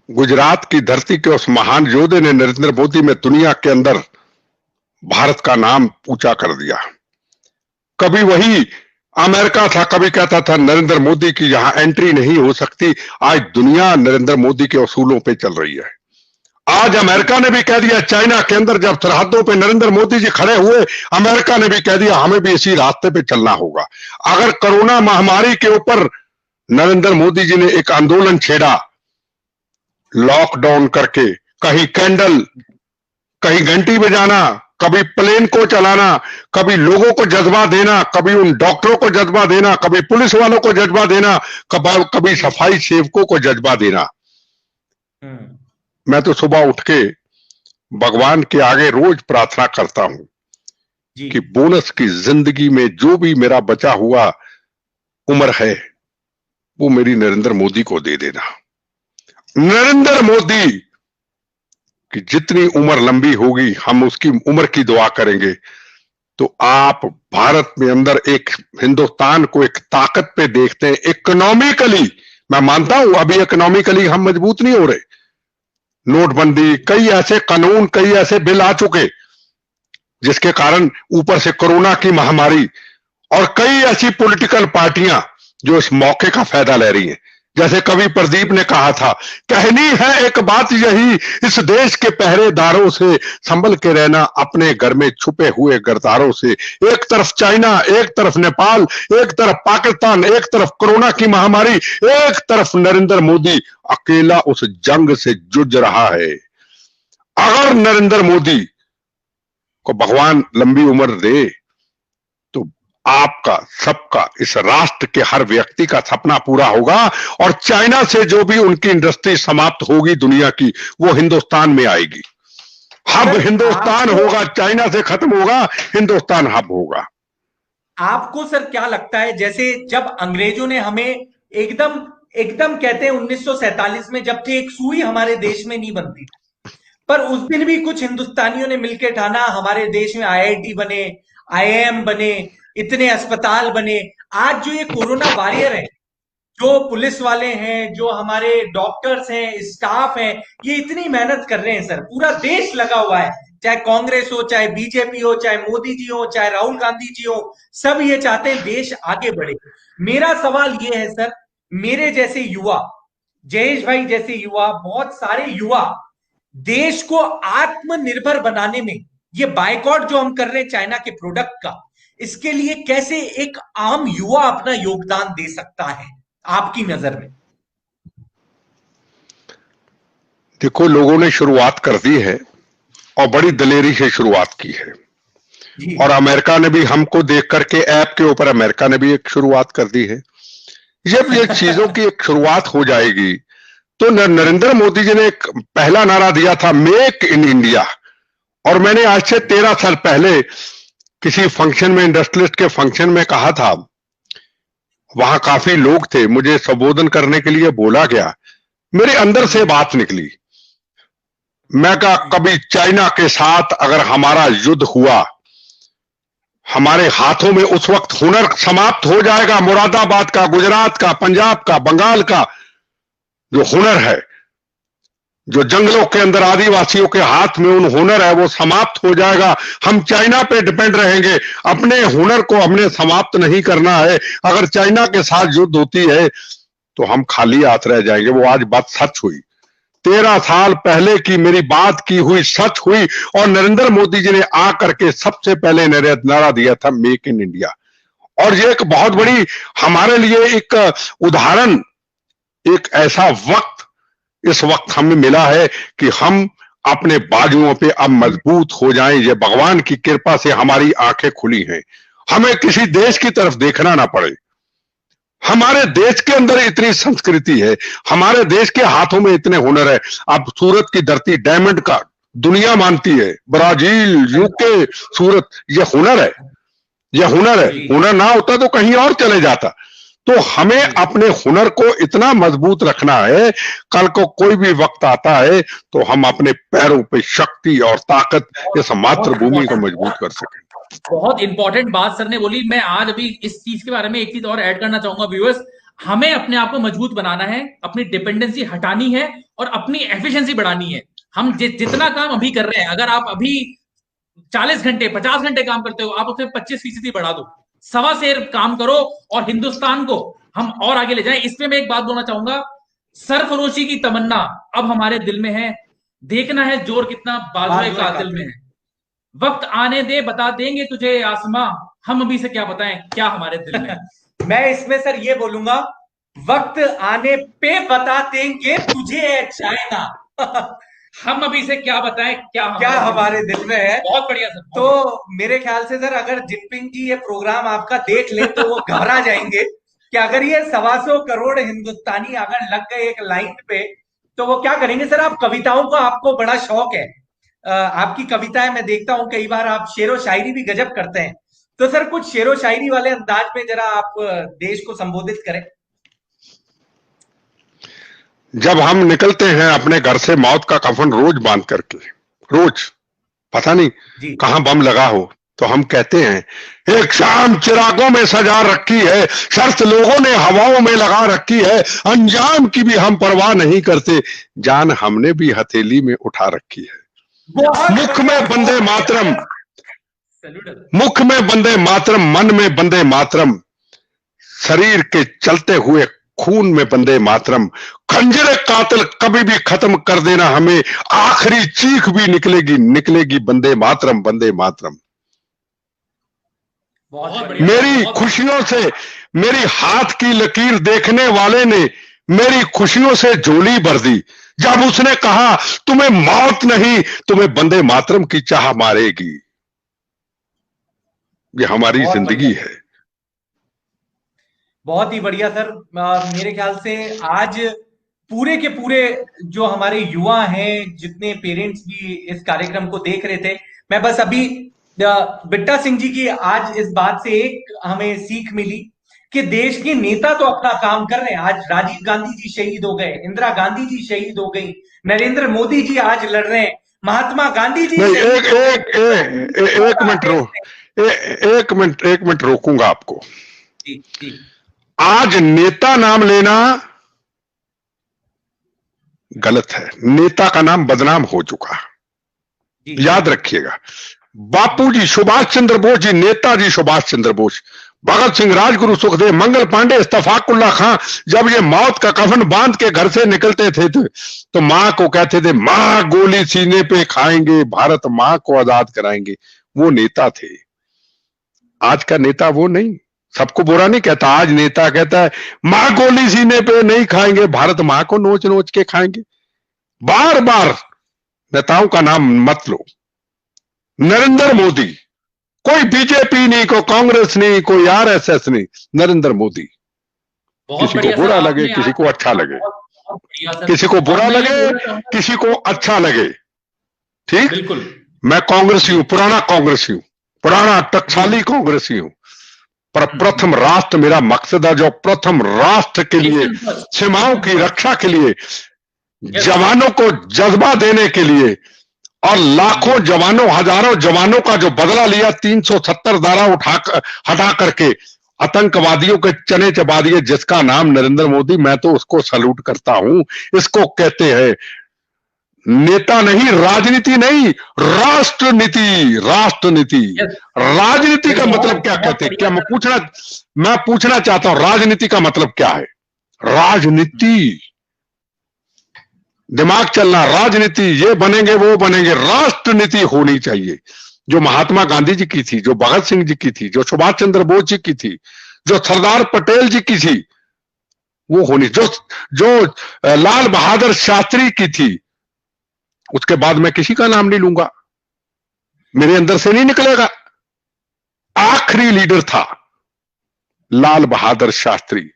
गुजरात की धरती के उस महान योद्धे ने नरेंद्र मोदी में दुनिया के अंदर भारत का नाम ऊंचा कर दिया। कभी वही अमेरिका था, कभी कहता था नरेंद्र मोदी की यहां एंट्री नहीं हो सकती। आज दुनिया नरेंद्र मोदी के उसूलों पे चल रही है। आज अमेरिका ने भी कह दिया, चाइना के अंदर जब सरहदों पे नरेंद्र मोदी जी खड़े हुए, अमेरिका ने भी कह दिया हमें भी इसी रास्ते पे चलना होगा। अगर कोरोना महामारी के ऊपर नरेंद्र मोदी जी ने एक आंदोलन छेड़ा, लॉकडाउन करके, कहीं कैंडल, कहीं घंटी बजाना, कभी प्लेन को चलाना, कभी लोगों को जज्बा देना, कभी उन डॉक्टरों को जज्बा देना, कभी पुलिस वालों को जज्बा देना, कभी सफाई सेवकों को जज्बा देना। मैं तो सुबह उठ के भगवान के आगे रोज प्रार्थना करता हूं कि बोनस की जिंदगी में जो भी मेरा बचा हुआ उम्र है वो मेरी नरेंद्र मोदी को दे देना। नरेंद्र मोदी की जितनी उम्र लंबी होगी हम उसकी उम्र की दुआ करेंगे। तो आप भारत में अंदर एक हिंदुस्तान को एक ताकत पे देखते हैं। इकोनॉमिकली मैं मानता हूं अभी इकोनॉमिकली हम मजबूत नहीं हो रहे। नोटबंदी, कई ऐसे कानून, कई ऐसे बिल आ चुके जिसके कारण, ऊपर से कोरोना की महामारी, और कई ऐसी पॉलिटिकल पार्टियां जो इस मौके का फायदा ले रही हैं। जैसे कवि प्रदीप ने कहा था, कहनी है एक बात यही, इस देश के पहरेदारों से संभल के रहना, अपने घर में छुपे हुए गद्दारों से। एक तरफ चाइना, एक तरफ नेपाल, एक तरफ पाकिस्तान, एक तरफ कोरोना की महामारी, एक तरफ नरेंद्र मोदी अकेला उस जंग से जूझ रहा है। अगर नरेंद्र मोदी को भगवान लंबी उम्र दे तो आपका, सबका, इस राष्ट्र के हर व्यक्ति का सपना पूरा होगा, और चाइना से जो भी उनकी इंडस्ट्री समाप्त होगी दुनिया की, वो हिंदुस्तान में आएगी। हब हिंदुस्तान होगा, चाइना से खत्म होगा, हिंदुस्तान हब होगा। आपको सर क्या लगता है, जैसे जब अंग्रेजों ने हमें एकदम कहते हैं 1947 में जब थे, एक सुई हमारे देश में नहीं बनती, पर उस दिन भी कुछ हिंदुस्तानियों ने मिलकर ठाना हमारे देश में आईआईटी बने, आईआईएम बने, इतने अस्पताल बने। आज जो ये कोरोना वॉरियर है, जो पुलिस वाले हैं, जो हमारे डॉक्टर्स हैं, स्टाफ हैं, ये इतनी मेहनत कर रहे हैं सर, पूरा देश लगा हुआ है, चाहे कांग्रेस हो, चाहे बीजेपी हो, चाहे मोदी जी हो, चाहे राहुल गांधी जी हो, सब ये चाहते हैं देश आगे बढ़े। मेरा सवाल ये है सर, मेरे जैसे युवा, जयेश भाई जैसे युवा, बहुत सारे युवा देश को आत्मनिर्भर बनाने में, ये बायकॉट जो हम कर रहे हैं चाइना के प्रोडक्ट का, इसके लिए कैसे एक आम युवा अपना योगदान दे सकता है आपकी नजर में? देखो, लोगों ने शुरुआत कर दी है और बड़ी दलेरी से शुरुआत की है, और अमेरिका ने भी हमको देख करके, ऐप के ऊपर अमेरिका ने भी एक शुरुआत कर दी है। जब ये चीजों की एक शुरुआत हो जाएगी तो नरेंद्र मोदी जी ने एक पहला नारा दिया था, मेक इन इंडिया, और मैंने आज से 13 साल पहले किसी फंक्शन में, इंडस्ट्रियलिस्ट के फंक्शन में कहा था, वहां काफी लोग थे, मुझे संबोधन करने के लिए बोला गया, मेरे अंदर से बात निकली, मैं कहा कभी चाइना के साथ अगर हमारा युद्ध हुआ, हमारे हाथों में उस वक्त हुनर समाप्त हो जाएगा। मुरादाबाद का, गुजरात का, पंजाब का, बंगाल का जो हुनर है, जो जंगलों के अंदर आदिवासियों के हाथ में उन हुनर है, वो समाप्त हो जाएगा। हम चाइना पे डिपेंड रहेंगे, अपने हुनर को हमने समाप्त नहीं करना है। अगर चाइना के साथ युद्ध होती है तो हम खाली हाथ रह जाएंगे। वो आज बात सच हुई, 13 साल पहले की मेरी बात की हुई सच हुई, और नरेंद्र मोदी जी ने आकर के सबसे पहले नारा दिया था, मेक इन इंडिया। और ये एक बहुत बड़ी हमारे लिए एक उदाहरण, एक ऐसा वक्त इस वक्त हमें मिला है कि हम अपने बाजुओं पे अब मजबूत हो जाएं। ये भगवान की कृपा से हमारी आंखें खुली हैं, हमें किसी देश की तरफ देखना ना पड़े। हमारे देश के अंदर इतनी संस्कृति है, हमारे देश के हाथों में इतने हुनर है। अब सूरत की धरती डायमंड का दुनिया मानती है, ब्राजील, यूके, सूरत, ये हुनर है, ये हुनर है। हुनर ना होता तो कहीं और चले जाता। तो हमें अपने हुनर को इतना मजबूत रखना है, कल को कोई भी वक्त आता है तो हम अपने पैरों पे शक्ति और ताकत इस मातृभूमि को मजबूत कर सकें। बहुत इंपॉर्टेंट बात सर ने बोली। मैं आज अभी इस चीज के बारे में एक चीज और ऐड करना चाहूंगा व्यूअर्स। हमें अपने आप को मजबूत बनाना है, अपनी डिपेंडेंसी हटानी है और अपनी एफिशिएंसी बढ़ानी है। हम जितना काम अभी कर रहे हैं, अगर आप अभी 40 घंटे 50 घंटे काम करते हो, आप उसमें 25% बढ़ा दो, 1.25 सेर काम करो और हिंदुस्तान को हम और आगे ले जाएं। इसमें मैं एक बात बोलना चाहूंगा, सरफरोशी की तमन्ना अब हमारे दिल में है, देखना है जोर कितना बाजुए कातिल में है। वक्त आने दे, बता देंगे तुझे आसमां, हम अभी से क्या बताएं क्या हमारे दिल में। मैं इसमें सर ये बोलूंगा, वक्त आने पे बता देंगे तुझे चाइना। हम अभी से क्या बताएं क्या हमारे दिल में है। बहुत बढ़िया सर। तो मेरे ख्याल से सर अगर जिनपिंग जी ये प्रोग्राम आपका देख ले तो वो घबरा जाएंगे कि अगर ये 125 करोड़ हिंदुस्तानी अगर लग गए एक लाइन पे तो वो क्या करेंगे। सर आप कविताओं का आपको बड़ा शौक है, आपकी कविताएं मैं देखता हूं, कई बार आप शेरो शायरी भी गजब करते हैं। तो सर कुछ शेरो शायरी वाले अंदाज में जरा आप देश को संबोधित करें। जब हम निकलते हैं अपने घर से मौत का कफन रोज बांध करके, रोज पता नहीं कहां बम लगा हो, तो हम कहते हैं एक शाम चिरागों में सजा रखी है, शर्त लोगों ने हवाओं में लगा रखी है, अंजाम की भी हम परवाह नहीं करते, जान हमने भी हथेली में उठा रखी है। मुख में बंदे मातरम, मुख में बंदे मातरम, मन में बंदे मातरम, शरीर के चलते हुए खून में बंदे मातरम, खंजरे कातिल कभी भी खत्म कर देना हमें, आखिरी चीख भी निकलेगी निकलेगी बंदे मातरम बंदे मातरम। मेरी खुशियों से, मेरी हाथ की लकीर देखने वाले ने मेरी खुशियों से झोली भर दी, जब उसने कहा तुम्हें मौत नहीं तुम्हें बंदे मातरम की चाह मारेगी। ये हमारी जिंदगी है। बहुत ही बढ़िया सर। मेरे ख्याल से आज पूरे के पूरे जो हमारे युवा हैं, जितने पेरेंट्स भी इस कार्यक्रम को देख रहे थे, मैं बस अभी बिट्टा सिंह जी की आज इस बात से एक हमें सीख मिली कि देश के नेता तो अपना काम कर रहे हैं। आज राजीव गांधी जी शहीद हो गए, इंदिरा गांधी जी शहीद हो गई, नरेंद्र मोदी जी आज लड़ रहे हैं, महात्मा गांधी जी। एक मिनट रोकूंगा आपको। आज नेता नाम लेना गलत है, नेता का नाम बदनाम हो चुका, याद रखिएगा। बापूजी सुभाष चंद्र बोस जी, नेताजी सुभाष चंद्र बोस, भगत सिंह, राजगुरु, सुखदेव, मंगल पांडे, इस्तफाकुल्ला खां, जब ये मौत का कफन बांध के घर से निकलते थे तो मां को कहते थे मां गोली सीने पे खाएंगे, भारत मां को आजाद कराएंगे। वो नेता थे। आज का नेता वो नहीं। सबको बुरा नहीं कहता, आज नेता कहता है मां गोली सीने पे नहीं खाएंगे, भारत मां को नोच नोच के खाएंगे। बार बार नेताओं का नाम मत लो। नरेंद्र मोदी, कोई बीजेपी नहीं, कोई कांग्रेस नहीं, कोई आरएसएस नहीं, नरेंद्र मोदी। किसी को बुरा लगे, किसी को अच्छा लगे, किसी को बुरा लगे, किसी को अच्छा लगे, ठीक। बिल्कुल। मैं कांग्रेसी हूं, पुराना कांग्रेसी हूं, पुराना टकसाली कांग्रेसी हूं, पर प्रथम राष्ट्र मेरा मकसद है, जो प्रथम राष्ट्र के लिए, सीमाओं की रक्षा के लिए, जवानों को जज्बा देने के लिए, और लाखों जवानों, हजारों जवानों का जो बदला लिया 370 धारा हटा करके आतंकवादियों के चने चबा दिए, जिसका नाम नरेंद्र मोदी, मैं तो उसको सैल्यूट करता हूं। इसको कहते हैं नेता नहीं, राजनीति नहीं, राष्ट्रनीति। राष्ट्रनीति, राजनीति का मतलब क्या कहते हैं? क्या मैं पूछना चाहता हूं, राजनीति का मतलब क्या है? राजनीति, दिमाग चलना, राजनीति, ये बनेंगे वो बनेंगे, राष्ट्रनीति होनी चाहिए। जो महात्मा गांधी जी की थी, जो भगत सिंह जी की थी, जो सुभाष चंद्र बोस जी की थी, जो सरदार पटेल जी की थी, वो होनी, जो लाल बहादुर शास्त्री की थी। उसके बाद मैं किसी का नाम नहीं लूंगा, मेरे अंदर से नहीं निकलेगा। आखिरी लीडर था लाल बहादुर शास्त्री,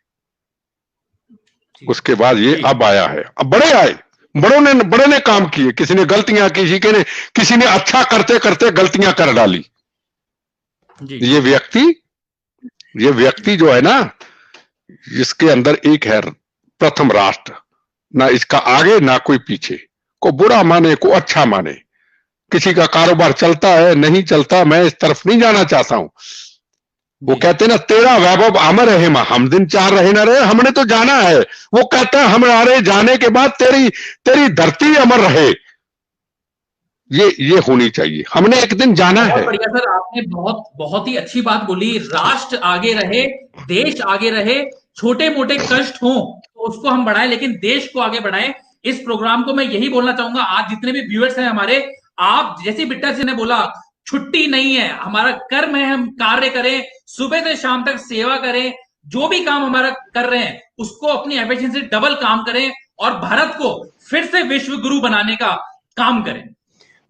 उसके बाद ये अब आया है। अब बड़े आए, बड़े ने काम किए, किसी ने गलतियां की, किसी ने अच्छा करते करते गलतियां कर डाली। ये व्यक्ति जो है ना, जिसके अंदर एक है प्रथम राष्ट्र, ना इसका आगे ना कोई पीछे, को बुरा माने को अच्छा माने, किसी का कारोबार चलता है नहीं चलता, मैं इस तरफ नहीं जाना चाहता हूं। वो कहते ना, तेरा वैभव अमर रहे मां, हम दिन चार रहे ना रहे, हमने तो जाना है। वो कहता है हमारे जाने के बाद तेरी धरती अमर रहे। ये होनी चाहिए, हमने एक दिन जाना है। बढ़िया सर, आपने बहुत ही अच्छी बात बोली। राष्ट्र आगे रहे, देश आगे रहे, छोटे मोटे कष्ट हो तो उसको हम बढ़ाएं, लेकिन देश को आगे बढ़ाएं। इस प्रोग्राम को मैं यही बोलना चाहूंगा, आज जितने भी व्यूअर्स हैं हमारे, आप जैसे बिट्टा जी ने बोला, छुट्टी नहीं है, हमारा कर्म है, हम कार्य करें, सुबह से शाम तक सेवा करें, जो भी काम हमारा कर रहे हैं उसको अपनी एफिशिएंसी डबल काम करें और भारत को फिर से विश्व गुरु बनाने का काम करें।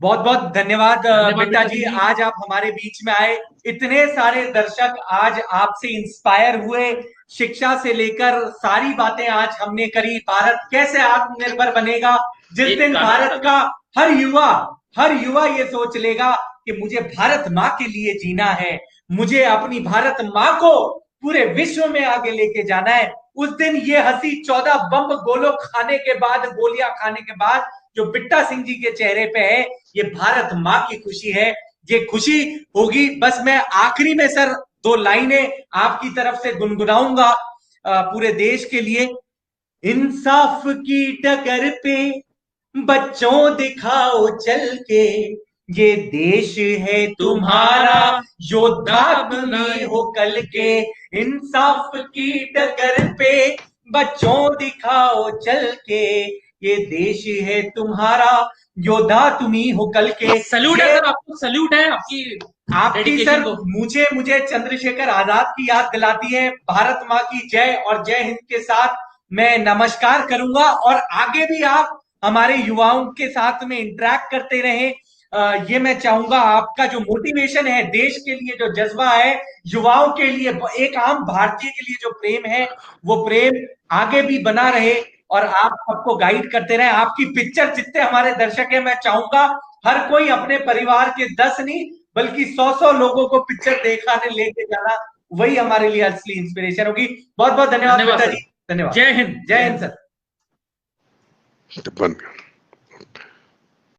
बहुत बहुत धन्यवाद बिट्टा जी, आज आप हमारे बीच में आए। इतने सारे दर्शक आज आपसे इंस्पायर हुए, शिक्षा से लेकर सारी बातें आज हमने करी। भारत कैसे आत्मनिर्भर बनेगा, जिस दिन भारत का हर युवा ये सोच लेगा कि मुझे भारत माँ के लिए जीना है, मुझे अपनी भारत माँ को पूरे विश्व में आगे लेके जाना है, उस दिन ये हंसी 14 बम गोलों खाने के बाद, गोलियां खाने के बाद जो बिट्टा सिंह जी के चेहरे पे है, ये भारत माँ की खुशी है, ये खुशी होगी। बस मैं आखिरी में सर 2 लाइनें आपकी तरफ से गुनगुनाऊंगा पूरे देश के लिए। इंसाफ की डगर पे बच्चों दिखाओ चल के, ये देश है तुम्हारा, योद्धा तुम्ही हो कल के। इंसाफ की डगर पे बच्चों दिखाओ चल के, ये देश है तुम्हारा, योद्धा तुम्ही हो कल के। सल्यूट है सर आपको, सल्यूट है आपकी सर। मुझे चंद्रशेखर आजाद की याद दिलाती है। भारत माँ की जय और जय हिंद के साथ मैं नमस्कार करूंगा, और आगे भी आप हमारे युवाओं के साथ में इंटरेक्ट करते रहे, ये मैं चाहूंगा। आपका जो मोटिवेशन है, देश के लिए जो जज्बा है, युवाओं के लिए, एक आम भारतीय के लिए जो प्रेम है, वो प्रेम आगे भी बना रहे और आप सबको गाइड करते रहे। आपकी पिक्चर जितने हमारे दर्शक हैं, मैं चाहूंगा हर कोई अपने परिवार के 10 नहीं बल्कि 100 लोगों को पिक्चर दिखाने लेके जाना, वही हमारे लिए असली इंस्पिरेशन होगी। बहुत बहुत धन्यवाद बिट्टा जी, धन्यवाद। जय हिंद, जय हिंद सर।